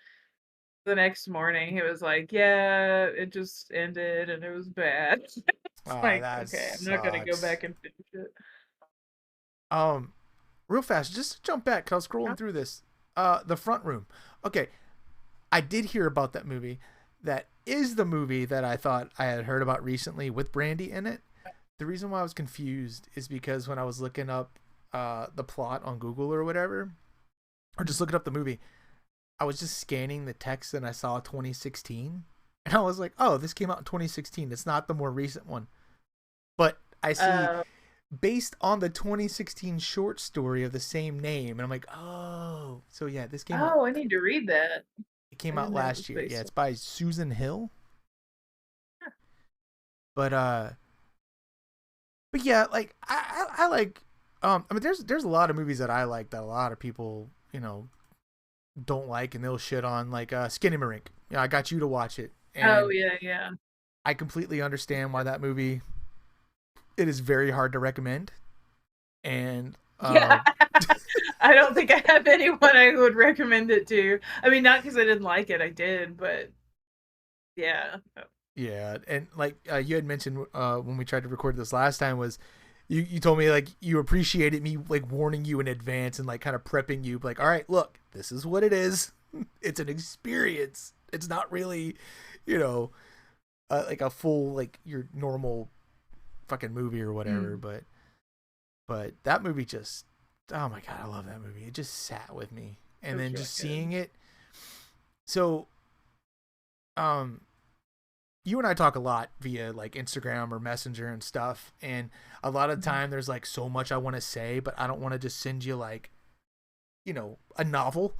the next morning he was like, "Yeah, it just ended and it was bad." It's oh, like, that okay, I'm not gonna go sucks. back and finish it. Um, Real fast, just to jump back, cause I was scrolling through this. The Front Room. Okay, I did hear about that movie. That is the movie that I thought I had heard about recently with Brandy in it. The reason why I was confused is because when I was looking up the plot on Google or whatever, or just looking up the movie, I was just scanning the text and I saw 2016. And I was like, oh, this came out in 2016. It's not the more recent one. But I see Uh, based on the 2016 short story of the same name. And I'm like, oh, so yeah, this came out. oh, I need to read that. It came I out didn't know it was last year. Yeah, based it's by Susan Hill. But but yeah, like I like I mean there's a lot of movies that I like that a lot of people, don't like and they'll shit on like Skinny Marink. I got you to watch it Oh, and yeah, yeah. I completely understand why that movie it is very hard to recommend. And Yeah. I don't think I have anyone I would recommend it to. I mean, not because I didn't like it, I did, but yeah. yeah, and like you had mentioned when we tried to record this last time was you told me like you appreciated me like warning you in advance and like kind of prepping you like all right look this is what it is. It's an experience. It's not really you know like a full like your normal fucking movie or whatever, Mm, but that movie just oh my god I love that movie. It just sat with me it and was then really just good. seeing it. So um you and I talk a lot via like Instagram or Messenger and stuff, and a lot of the Mhm. time there's like so much I want to say, but I don't want to just send you like, a novel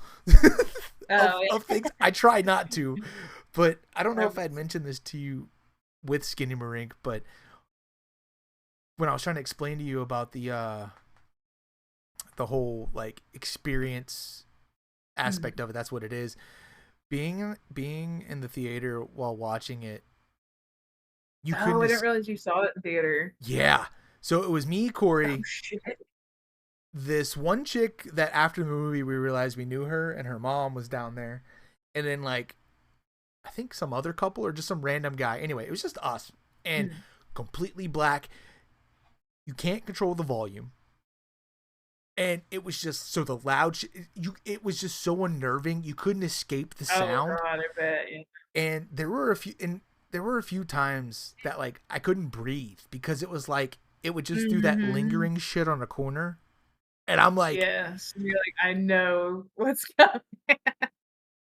Oh, of things. I try not to, but I don't know yeah. if I'd mentioned this to you with Skinny Marink, but when I was trying to explain to you about the whole like experience aspect Mhm. of it, that's what it is. Being in the theater while watching it, you Oh, couldn't I didn't es- realize you saw it in theater. yeah. So it was me, Oh Corey, shit. this one chick that after the movie we realized we knew her, and her mom was down there, and then like I think some other couple or just some random guy. Anyway, it was just us, and Mhm. completely black. You can't control the volume, and it was just so the loud it was just so unnerving. You couldn't escape the Oh sound, god, I bet. Yeah. and there were a few times that like I couldn't breathe because it was like it would just do that Mhm. lingering shit on a corner, and I'm like, Yes. You're like, I know what's coming.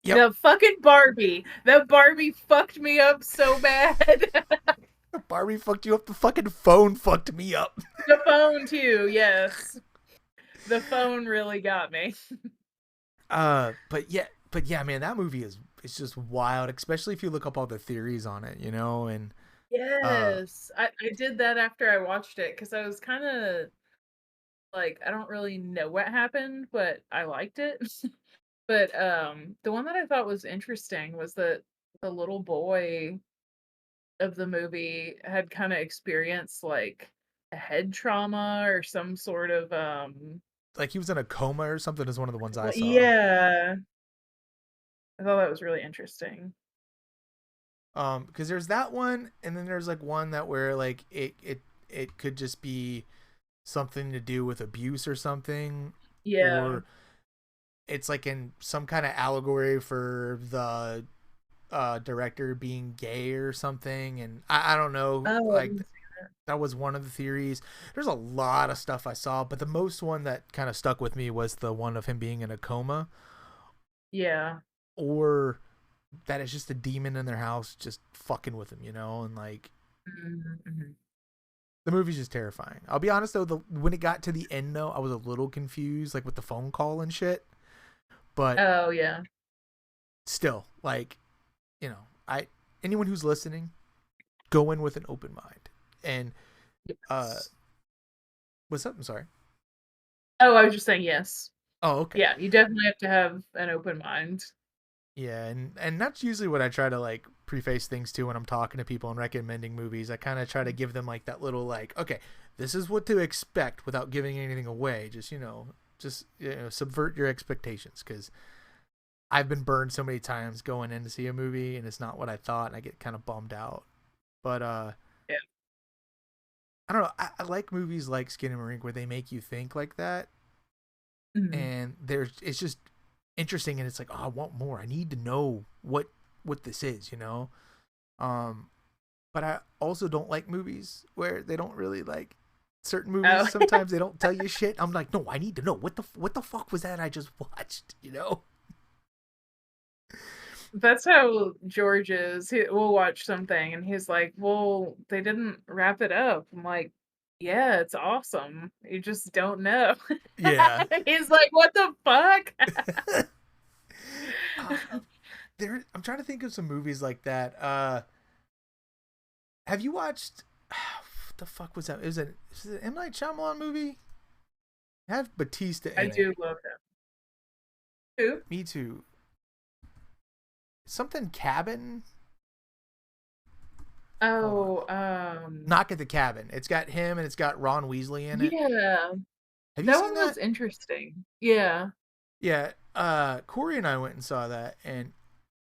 yep. The fucking Barbie. The Barbie fucked me up so bad. Barbie fucked you up. The fucking phone fucked me up. The phone too, yes. The phone really got me. But yeah, man, that movie is it's just wild, especially if you look up all the theories on it, and uh Yes. I did that after I watched it because I was kinda like, I don't really know what happened, but I liked it. But, the one that I thought was interesting was that the little boy of the movie had kinda experienced, like, a head trauma or some sort of, like he was in a coma or something is one of the ones I well, saw. yeah. I thought that was really interesting. Because there's that one, and then there's like one that where like it could just be something to do with abuse or something, Yeah. or it's like in some kind of allegory for the director being gay or something, and I don't know, Oh, I like didn't see that. that was one of the theories. There's a lot of stuff I saw, but the most one that kind of stuck with me was the one of him being in a coma, Yeah. or that it's just a demon in their house just fucking with him, and like Mhm, mhm. the movie's just terrifying. I'll be honest though, when it got to the end though, I was a little confused, like with the phone call and shit. But Oh, yeah. still, like, I anyone who's listening, go in with an open mind. And uh, Yes. what's up? I'm sorry. Oh, I was just saying yes. Oh, okay. Yeah, you definitely have to have an open mind. Yeah, and that's usually what I try to like preface things to when I'm talking to people and recommending movies. I kind of try to give them like that little like, okay, this is what to expect without giving anything away. Just subvert your expectations, because I've been burned so many times going in to see a movie and it's not what I thought, and I get kind of bummed out. But Yeah. I don't know. I like movies like Skin and Marink where they make you think like that, Mhm. and it's just interesting, and it's like, oh, I want more. I need to know what this is. Um, but I also don't like movies where they don't really like certain movies. Oh. Sometimes they don't tell you shit. I'm like, no, I need to know what the fuck was that I just watched. That's how George is. We'll watch something and he's like, "Well, they didn't wrap it up." I'm like, "Yeah, it's awesome. You just don't know." Yeah. He's like, "What the fuck?" uh, I'm trying to think of some movies like that. Have you watched? What the fuck was that? Is it an M Night Shyamalan movie? It had Batista I in it. do love him. Who? Me too. Something Cabin. Hold on. Oh, Knock at the Cabin. It's got him and it's got Ron Weasley in it. yeah. Have you That seen one was that? interesting. Yeah. Yeah. Corey and I went and saw that, and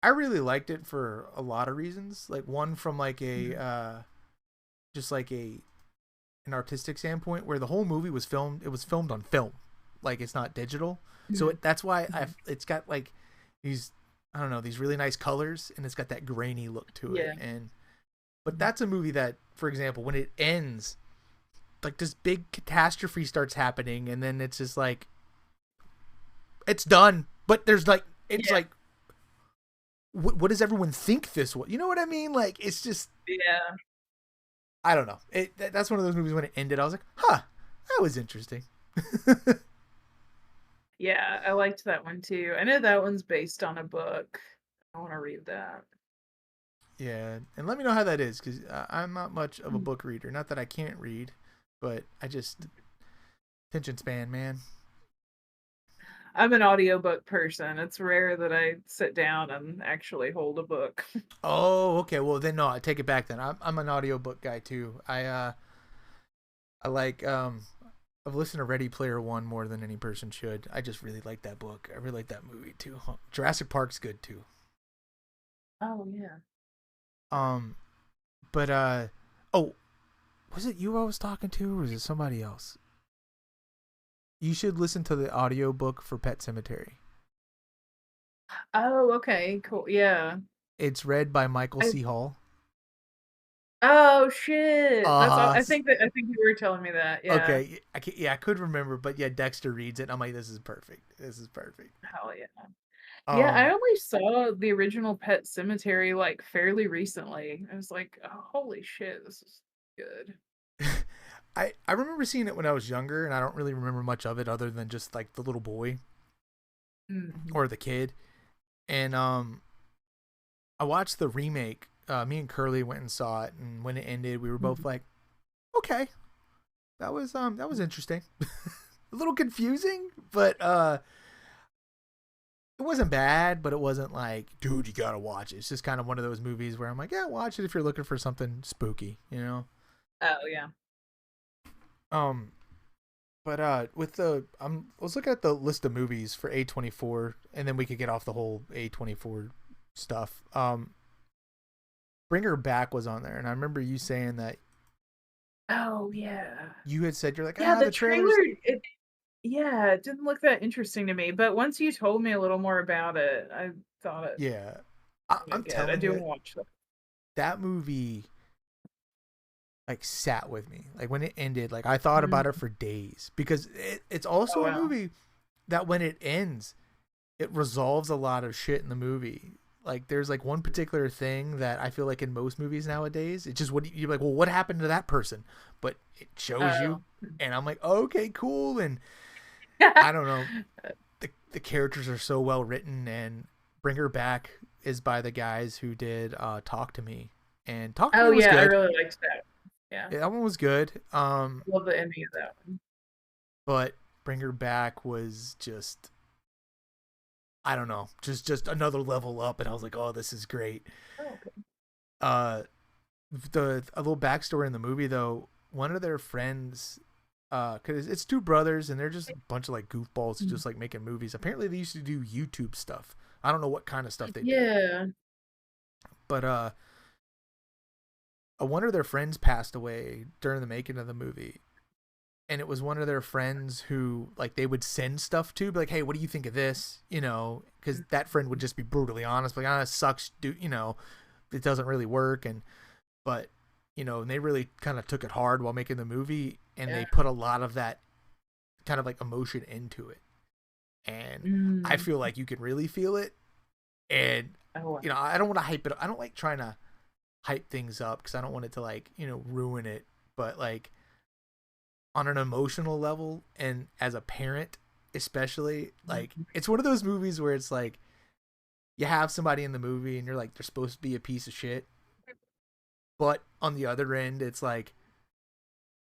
I really liked it for a lot of reasons. Like one from like a Mhm. just like an artistic standpoint, where the whole movie was filmed. It was filmed on film, like it's not digital. So Mhm. that's why Mhm. it's got like these, I don't know, these really nice colors, and it's got that grainy look to it. Yeah. And but Mhm. that's a movie that, for example, when it ends, like this big catastrophe starts happening, and then it's just like it's done. But there's like it's Yeah. like what does everyone think this was? You know what I mean? Like, it's just, Yeah. I don't know. That's one of those movies when it ended, I was like, huh, that was interesting. Yeah, I liked that one too. I know that one's based on a book. I want to read that. Yeah, and let me know how that is, because I'm not much of a Mm. book reader. Not that I can't read, but I just, attention span, man. I'm an audiobook person. It's rare that I sit down and actually hold a book. Oh, okay. Well, then no, I take it back. Then I'm an audiobook guy too. I like I've listened to Ready Player One more than any person should. I just really like that book. I really like that movie too. Jurassic Park's good too. Oh yeah. Um, but oh, was it you I was talking to, or was it somebody else? You should listen to the audiobook for Pet Cemetery. Oh, okay, cool. Yeah. It's read by Michael I C. Hall. Oh shit. That's all. Uh I think you were telling me that. Yeah. okay. I could remember, but yeah, Dexter reads it. And I'm like, this is perfect. This is perfect. Hell yeah. Yeah, I Um, only saw the original Pet Cemetery like fairly recently. I was like, oh, holy shit, this is good. I remember seeing it when I was younger, and I don't really remember much of it other than just like the little boy Mhm. or the kid. And I watched the remake. Me and Curly went and saw it, and when it ended, we were both Mhm. like, "Okay, that was interesting." A little confusing, but it wasn't bad. But it wasn't like, dude, you gotta watch it. It's just kind of one of those movies where I'm like, yeah, watch it if you're looking for something spooky, you know. Oh yeah. Um, But with the I was looking at the list of movies for A24, and then we could get off the whole A24 stuff. Bring Her Back was on there, and I remember you saying that Oh yeah. you had said you're like, Yeah, the the trailers. trailer it yeah, it didn't look that interesting to me, but once you told me a little more about it, I thought it Yeah, sounded I'm good. I telling do you, want to watch that. that movie like sat with me. Like when it ended, like I thought about it Mhm. for days because it's Oh also a wow. movie that when it ends, it resolves a lot of shit in the movie. Like there's like one particular thing that I feel like in most movies nowadays, it's just what you're like, well, what happened to that person? But it shows Oh. you, and I'm like, okay, cool. And I don't know, the characters are so well written, and Bring Her Back is by the guys who did Talk to Me, and Talk to Me Oh was yeah, I good. really liked that. Yeah. Yeah, that one was good. Love the ending of that one. But Bring Her Back was just, I don't know, just another level up, and I was like, oh, this is great. Oh, okay. Uh, the a little backstory in the movie though, one of their friends, because it's two brothers and they're just a bunch of like goofballs Mhm. just like making movies. Apparently they used to do YouTube stuff. I don't know what kind of stuff they did, Yeah. but one of their friends passed away during the making of the movie, and it was one of their friends who like they would send stuff to, be like, hey, what do you think of this, you know, because that friend would just be brutally honest, like, ah, it sucks, dude, you know, it doesn't really work. And but you know, and they really kind of took it hard while making the movie, and Yeah. they put a lot of that kind of like emotion into it, and I Mm. feel like you can really feel it. And Oh wow. you know, I don't want to hype it up. I don't like trying to hype things up because I don't want it to like, you know, ruin it. But like on an emotional level, and as a parent especially, like Mhm. it's one of those movies where it's like you have somebody in the movie and you're like, they're supposed to be a piece of shit, but on the other end it's like,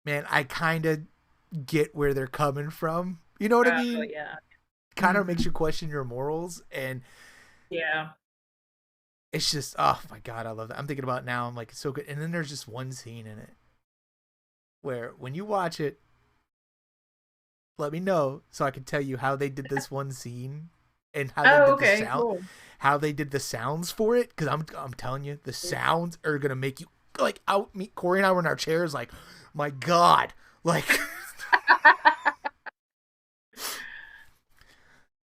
man, I kind of get where they're coming from. You know what I Oh mean? yeah. Kind of makes Mhm. you question your morals, and Yeah. it's just, oh my god, I love that. I'm thinking about it now. I'm like, it's so good. And then there's just one scene in it where when you watch it, let me know so I can tell you how they did this one scene and how they Oh, did the okay, sound, cool. how they did the sounds for it. Because I'm telling you, the sounds are gonna make you like out. Me, Corey and I were in our chairs, like, my god, like.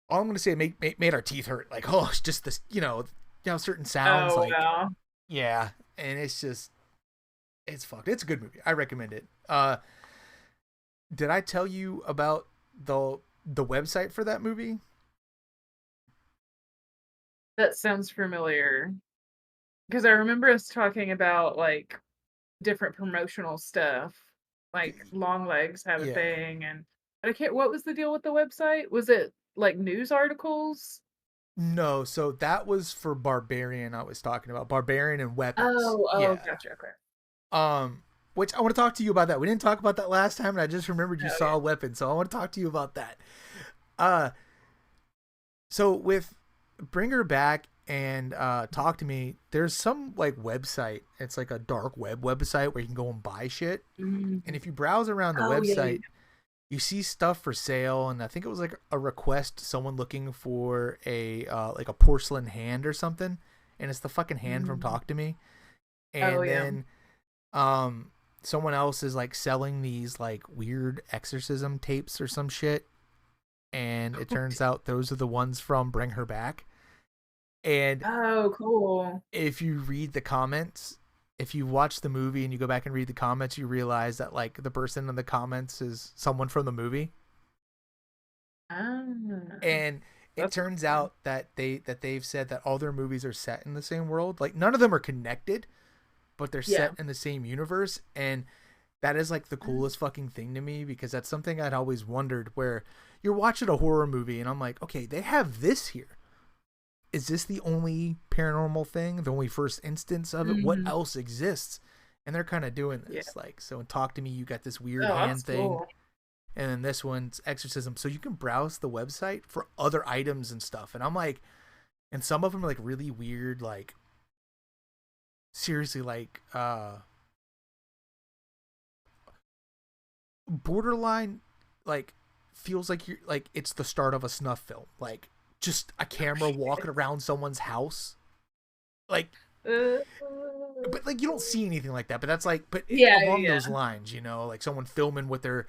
All I'm gonna say made our teeth hurt. Like, oh, it's just this, you know, certain sounds. Oh, Like, wow. yeah, and it's just, it's fucked. It's a good movie. I recommend it. Did I tell you about the website for that movie? That sounds familiar. Because I remember us talking about, like, different promotional stuff. Like, Longlegs had a Yeah. thing, and I can't what was the deal with the website? Was it, like, news articles? No, so that was for Barbarian. I was talking about Barbarian and Weapons. Oh, Yeah. gotcha, okay. Um, which I want to talk to you about that. We didn't talk about that last time, and I just remembered you Oh, saw yeah. a weapon, so I want to talk to you about that. Uh, so with Bring Her Back and Talk to Me, there's some like website. It's like a dark web website where you can go and buy shit. And Mhm. if you browse around the Oh, yeah, website, you see stuff for sale, and I think it was like a request, someone looking for a like a porcelain hand or something, and it's the fucking hand from Mhm. Talk to Me. Oh, And yeah. then someone else is like selling these like weird exorcism tapes or some shit, and it turns out those are the ones from Bring Her Back. And Oh, cool. if you read the comments, if you watch the movie and you go back and read the comments, you realize that like the person in the comments is someone from the movie. Ah, And it that's turns cool. out that they've said that all their movies are set in the same world. Like none of them are connected, but they're Yeah. set in the same universe. And that is like the coolest fucking thing to me, because that's something I'd always wondered, where you're watching a horror movie and I'm like, okay, they have this here. Is this the only paranormal thing, the only first instance of it? What Mhm. else exists? And they're kind of doing Yeah. this. Like, so in Talk to Me, you got this weird Oh, that's hand thing, cool. and then this one's exorcism. So you can browse the website for other items and stuff. And I'm like, and some of them are like really weird, like seriously, like borderline, like feels like you're like it's the start of a snuff film. Like just a Oh, camera walking shit. around someone's house. Like, Uh, but like you don't see anything like that. But that's like, yeah, along yeah. those lines, you know, like someone filming with their,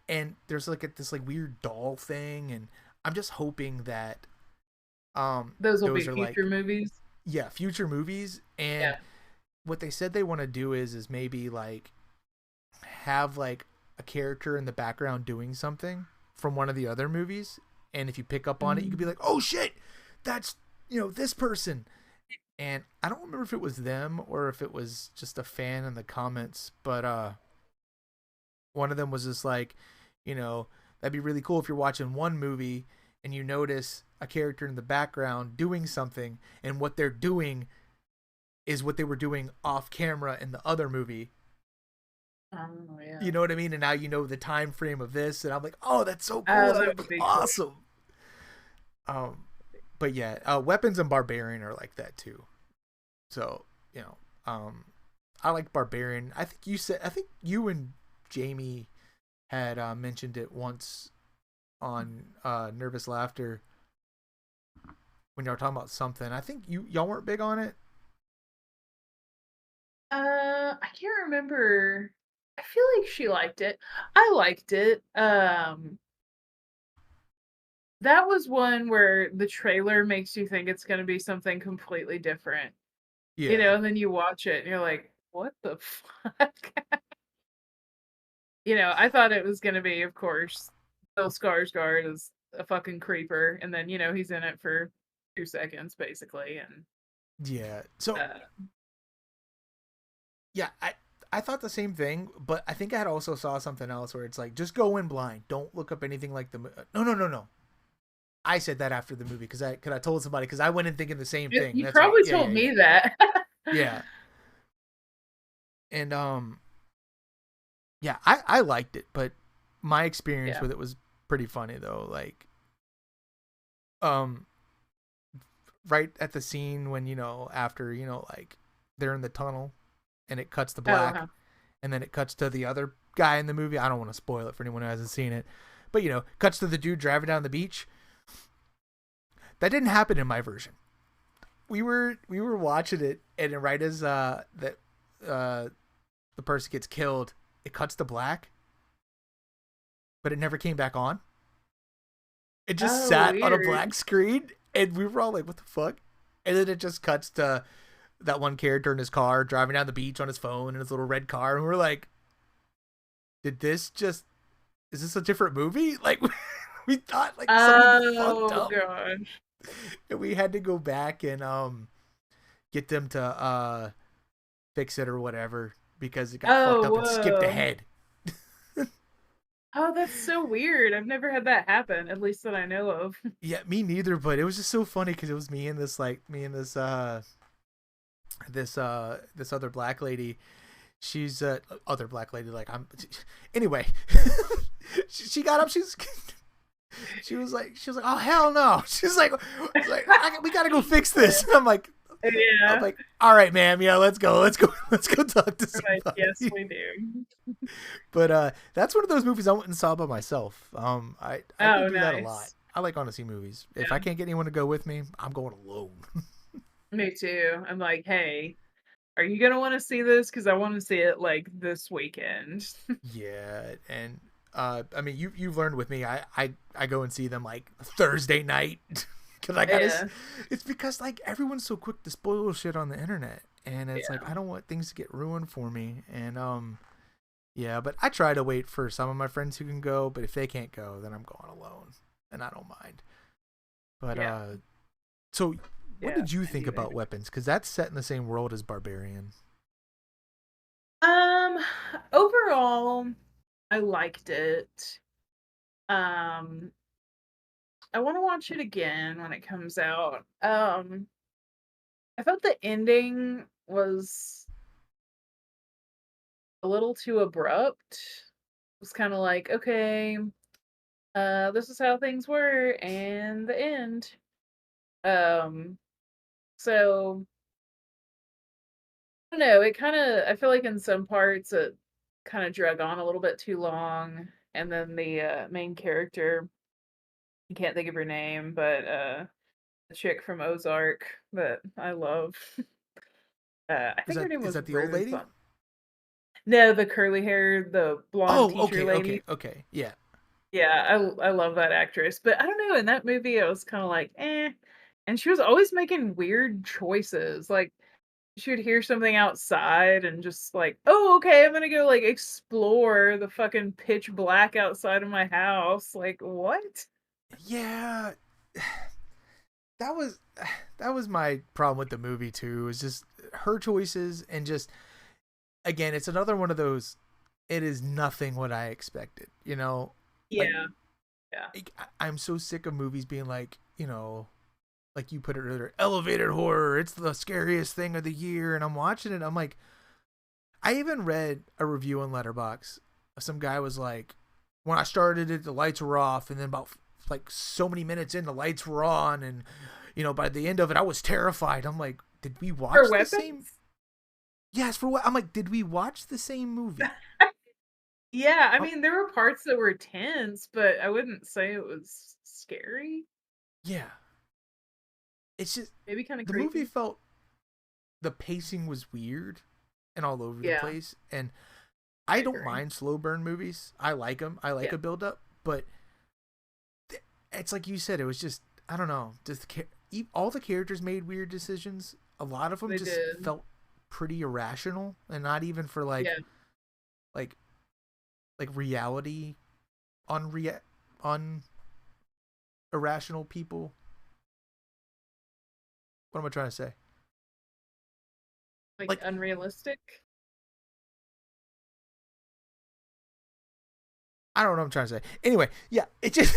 and there's like this like weird doll thing, and I'm just hoping that Those will those be are future like, movies. yeah, future movies. And Yeah. what they said they want to do is maybe like have like a character in the background doing something from one of the other movies, and if you pick up on it, you could be Mm. like, oh shit, that's, you know, this person. And I don't remember if it was them or if it was just a fan in the comments, but one of them was just like, you know, that'd be really cool if you're watching one movie and you notice a character in the background doing something, and what they're doing is what they were doing off camera in the other movie. Oh, You yeah. know what I mean? And now you know the time frame of this, and I'm like, oh, that's so cool. Oh, That that would be would be cool. awesome. Um, but yeah, Weapons and Barbarian are like that too. So you know, I like Barbarian. I think you and Jamie had mentioned it once on Nervous Laughter when y'all were talking about something. I think y'all weren't big on it. I can't remember. I feel like she liked it. I liked it. That was one where the trailer makes you think it's gonna be something completely different, Yeah, and then you watch it and you're like, "What the fuck?" I thought it was gonna be, of course, Bill Skarsgård is a fucking creeper, and then, he's in it for 2 seconds basically, and, yeah. So uh yeah, I thought the same thing, but I think I had also saw something else where it's like, just go in blind. Don't look up anything like no, no, no, no. I said that after the movie because I told somebody, because I went in thinking the same thing. you That's right. probably Yeah, yeah, told yeah, me that. yeah. And yeah, I liked it, but my experience Yeah. with it was pretty funny though. Like um, right at the scene when, you know, after, you know, like they're in the tunnel and it cuts to Oh, black, and then it cuts to the other guy in the movie. I don't want to spoil it for anyone who hasn't seen it, but you know, cuts to the dude driving down the beach. That didn't happen in my version. We were watching it, and then right as that uh the person gets killed, it cuts to black, but it never came back on. It just oh, sat on a weird. black screen, and we were all like, "What the fuck?" And then it just cuts to that one character in his car driving down the beach on his phone in his little red car, and we're like, "Did this just? Is this a different movie?" Like we thought like something fucked Oh up. gosh. And we had to go back and get them to fix it or whatever because it got fucked Oh, up and skipped whoa. ahead. Oh, that's so weird. I've never had that happen, at least that I know of. Yeah, me neither, but it was just so funny because it was me and this other black lady. She's other black lady like I'm anyway. She got up, she was like, oh hell no. We gotta go fix this. And I'm Yeah. like, all right, ma'am, yeah, let's go talk to Right. Yes, somebody. we do. But that's one of those movies I went and saw by myself. I go Oh, do that a lot. nice. I like going to see movies. If I Yeah, can't get anyone to go with me, I'm going alone. me too. I'm like, hey, are you gonna want to see this? Because I want to see it like this weekend. Yeah, and I mean, you've learned with me. I go and see them like Thursday night because I gotta. Yeah, It's because like everyone's so quick to spoil shit on the internet, and it's like yeah. I don't want things to get ruined for me. And yeah, but I try to wait for some of my friends who can go. But if they can't go, then I'm going alone, and I don't mind. But Yeah, so what yeah, did you I think do about think. Weapons? Because that's set in the same world as Barbarian. Um, overall, I liked it. Um, I want to watch it again when it comes out. I felt the ending was a little too abrupt. It was kind of like, okay, this is how things were, and the end. Um, so I don't know. It kind of, I feel like in some parts it kind of drug on a little bit too long, and then the main character, I can't think of her name, but the chick from Ozark that I love. I think her name Is was that the old Rose. lady? No, the curly hair, the blonde Oh, teacher okay, lady. okay, yeah. Yeah, I love that actress, but I don't know, in that movie, I was kinda like, "Eh," and she was always making weird choices, like, she would hear something outside and just like, "Oh, okay, I'm gonna go, like, explore the fucking pitch black outside of my house," like, "What?" Yeah, that was that was my problem with the movie too. Is just her choices and just again, it's another one of those. It is nothing what I expected. Like Yeah, yeah, I'm so sick of movies being like, like you put it earlier, elevated horror. It's the scariest thing of the year, and I'm watching it. I'm like, I even read a review on Letterbox. Some guy was like, when I started it, the lights were off, and then about like so many minutes in, the lights were on, and by the end of it, I was terrified. I'm like, did we her watch the same? weapons? Yes, for what? I'm like, did we watch the same movie? Yeah, I Oh, mean, there were parts that were tense, but I wouldn't say it was scary, yeah. It's just maybe kinda the movie creepy. felt the pacing was weird and all over the Yeah, place, and I I don't agree. mind slow burn movies. I like them. I like Yeah, a build up, but it's like you said. It was just I don't know. Just all the characters made weird decisions. A lot of them they just did. felt pretty irrational, and not even for Yeah. like like reality on on irrational people. What am I trying to say? Like, Like unrealistic? I don't know what I'm trying to say. Anyway, yeah, it just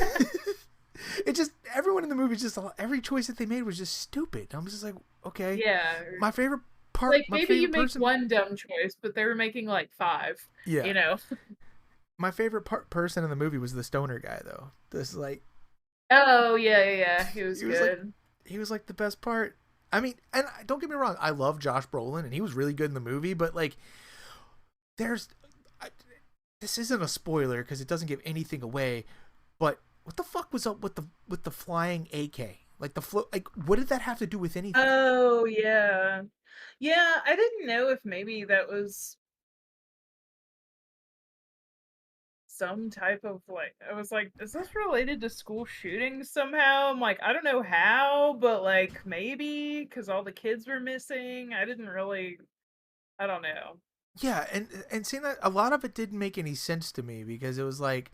it just everyone in the movie just every choice that they made was just stupid. I'm just like, okay. Yeah, My favorite part, like, my maybe you favorite make person, one dumb choice, but they were making, like, 5, yeah, you know? my favorite person in the movie was the stoner guy though. This like Oh, yeah, yeah, yeah, he was he was like good. he was like the best part. I mean, and don't get me wrong, I love Josh Brolin and he was really good in the movie, but like there's I, this isn't a spoiler because it doesn't give anything away. But what the fuck was up with the flying AK? Like like what did that have to do with anything? Oh, yeah. Yeah, I didn't know if maybe that was some type of, like I was like, "Is this related to school shootings somehow?" I'm like, "I don't know how, but, like, maybe because all the kids were missing." I didn't really I don't know. Yeah, and seeing that a lot of it didn't make any sense to me because it was like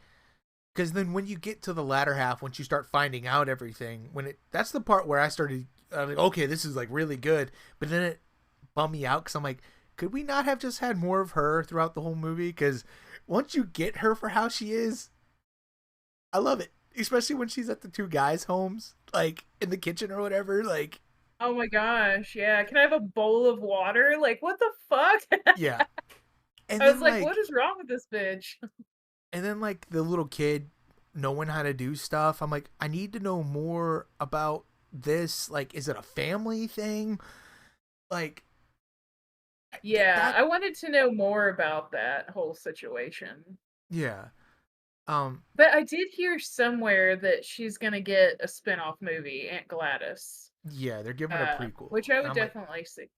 because then when you get to the latter half, once you start finding out everything, that's the part where I started. I'm like, okay, this is like really good, but then it bummed me out because I'm like, could we not have just had more of her throughout the whole movie? Because once you get her for how she is, I love it, especially when she's at the two guys' homes, like in the kitchen or whatever. Like, Oh my gosh, yeah. Can I have a bowl of water? Like, what the fuck? yeah, and I was then like, what like, is wrong with this bitch? the little kid knowing how to do stuff. I'm like, I need to know more about this. Like, is it a family thing? Like Yeah, that. I wanted to know more about that whole situation. Yeah. Um. But I did hear somewhere that she's gonna get a spin-off movie, Aunt Gladys, Yeah, they're giving a prequel, which I and would I'm like, definitely see.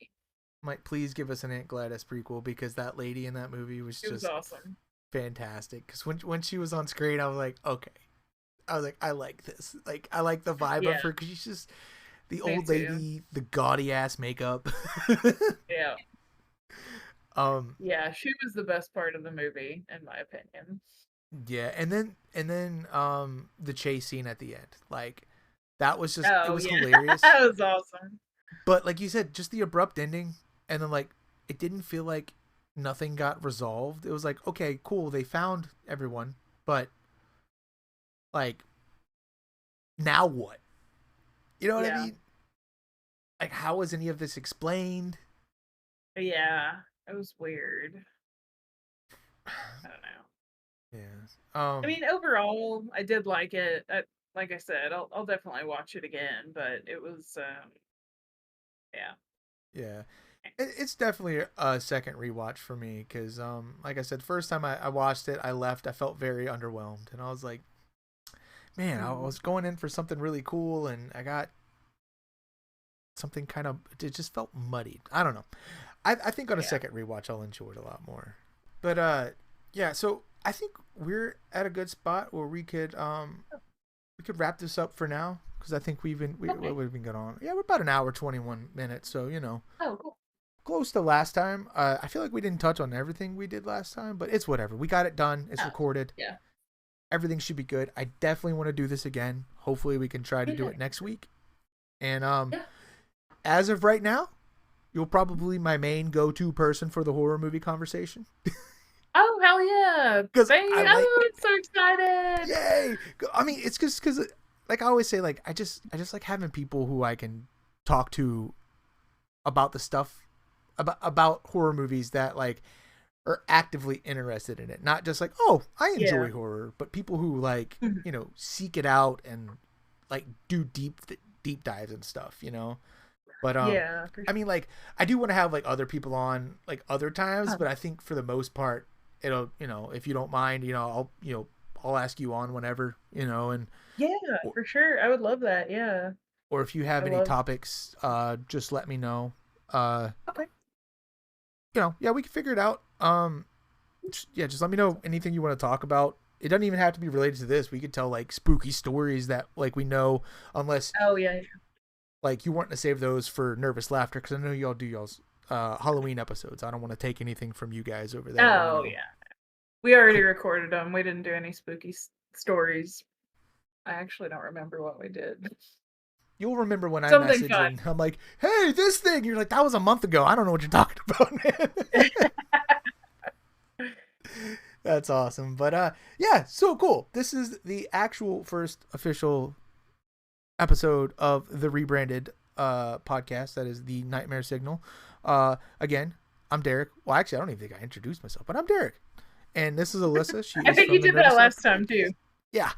please give us an Aunt Gladys prequel because that lady in that movie was It was just awesome. fantastic. Because when she was on screen, I was like, okay. I was like, I like this. Like, I like the vibe of Yeah, her because she's just the me old too. lady, the gaudy ass makeup. Yeah. um. Yeah, she was the best part of the movie, in my opinion. Yeah, and then the chase scene at the end, like that was just it Oh was yeah, hilarious. that was awesome. But like you said, just the abrupt ending, and then like it didn't feel like nothing got resolved. It was like, okay, cool, they found everyone, but like now what? You know what I Yeah, mean? Like, how was any of this explained? yeah, it was weird. I don't know. Yeah. I mean, overall, I did like it. Like I said, I'll definitely watch it again. But it was, yeah, Yeah. It's definitely a second rewatch for me because, like I said, first time I watched it, I left. I felt very underwhelmed, and I was like, man, I mm, was going in for something really cool, and I got something kind of. It just felt muddied. I don't know. I think on a yeah, second rewatch, I'll enjoy it a lot more. But yeah. So I think we're at a good spot where we could wrap this up for now because I think okay. what we've been going on. Yeah, we're about an hour 21 minutes, so Oh, cool. close to last time. I feel like we didn't touch on everything we did last time, but it's whatever. We got it done. It's Oh, recorded. yeah, Everything should be good. I definitely want to do this again. Hopefully, we can try to do yeah, it next week. And yeah. as of right now, you'll probably my main go-to person for the horror movie conversation Oh, hell yeah, because I baby! like. Oh, I'm so excited. Yay! I mean, it's just because, like I always say, like I just like having people who I can talk to about the stuff about horror movies that like are actively interested in it. Not just like, oh, I Yeah, enjoy horror, but people who like, mhm, seek it out and like do deep dives and stuff. But yeah, for I sure. mean like I do want to have like other people on like other times, Oh, but I think for the most part it'll, if you don't mind, I'll ask you on whenever, and yeah, or, for sure. I would love that. Yeah, or if you I have any love. topics, just let me know. Uh, Okay. yeah, we can figure it out. Yeah, just let me know anything you want to talk about. It doesn't even have to be related to this. We could tell like spooky stories that like we know, unless Oh yeah. like you want to save those for nervous laughter because I know y'all do y'all's Halloween episodes. I don't want to take anything from you guys over there. Oh yeah. We already recorded them. We didn't do any spooky stories. I actually don't remember what we did. You'll remember when I Something message fun. and I'm like, "Hey, this thing." You're like, "That was a month ago. I don't know what you're talking about, man." That's awesome. But yeah, so cool. This is the actual first official episode of the rebranded podcast. That is the Nightmare Signal. Again, I'm Derek. Well, actually, I don't even think I introduced myself, but I'm Derek. And this is Alyssa. She I is think you from the did that Nervous last Laughter time too. Podcast.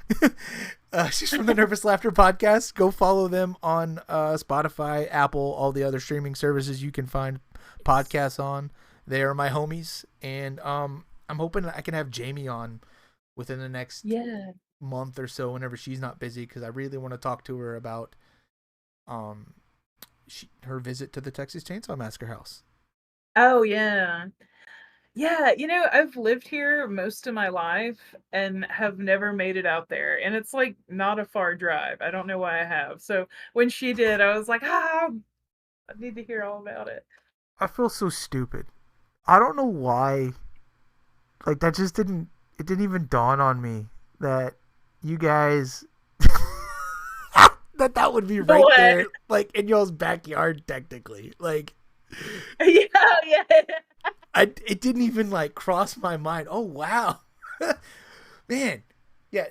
Yeah. She's from the Nervous Laughter Podcast. Go follow them on Spotify, Apple, all the other streaming services you can find podcasts on. They are my homies. And I'm hoping I can have Jamie on within the next Yeah. month or so whenever she's not busy because I really want to talk to her about um her visit to the Texas Chainsaw Massacre house. Oh yeah. Yeah, I've lived here most of my life and have never made it out there. And it's like not a far drive. I don't know why I have. So when she did, I was like, I need to hear all about it. I feel so stupid. I don't know why. Like that just didn't. It didn't even dawn on me that. you guys that would be right What? there, like in y'all's backyard, technically. Like, Yeah, yeah. it didn't even like cross my mind. Oh wow, man, yeah.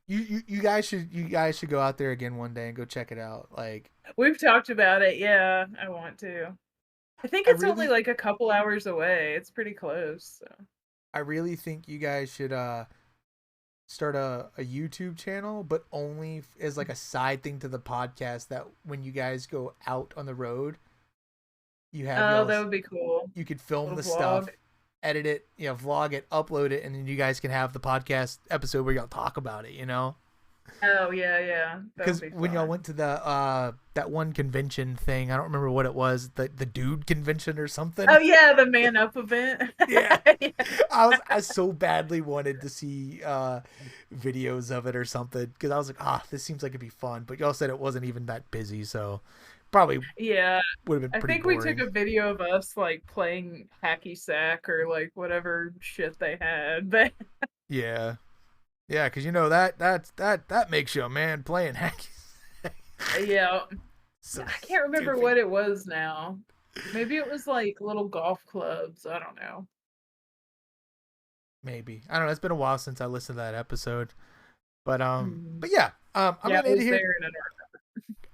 You guys should go out there again one day and go check it out. Like, We've talked about it. Yeah, I want to. I think I it's only really like a couple hours away. It's pretty close. So. I really think you guys should start a YouTube channel, but only as like a side thing to the podcast. That when you guys go out on the road, you have Oh, that y'all's would be cool. you could film Little the vlog. stuff, edit it, vlog it, upload it, and then you guys can have the podcast episode where y'all talk about it. Oh, yeah, yeah. That would Because be when y'all fun. went to the that one convention thing, I don't remember what it was, the dude convention or something. Oh, yeah, the Man Up event. Yeah. Yeah. I so badly wanted to see videos of it or something because I was like, this seems like it'd be fun. But y'all said it wasn't even that busy, so probably Yeah. would have been I pretty think we took boring. a video of us like playing hacky sack or like whatever shit they had. But Yeah, yeah, because that makes you a man playing hacky. yeah, So I can't remember stupid. what it was now. Maybe it was like little golf clubs. I don't know. Maybe I don't know. It's been a while since I listened to that episode, but Mhm. yeah, I'm Yeah, gonna I end it was here, there in an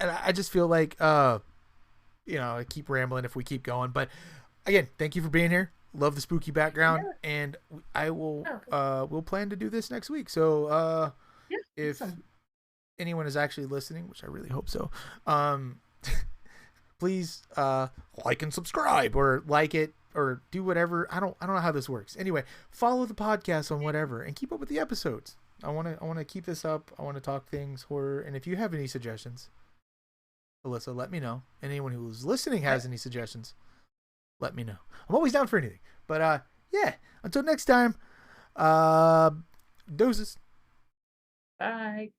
and I just feel like I keep rambling if we keep going, but again, thank you for being here. Love the spooky background, Yeah. and I will Oh, okay. we'll plan to do this next week. So Yeah. if Awesome. anyone is actually listening, which I really hope so, please like and subscribe or like it or do whatever. I don't know how this works. Anyway, follow the podcast on whatever and keep up with the episodes. I want to keep this up. I want to talk things horror, and if you have any suggestions, Alyssa, let me know. And anyone who's listening Okay. has any suggestions, let me know. I'm always down for anything. But yeah. Until next time, doses. Bye.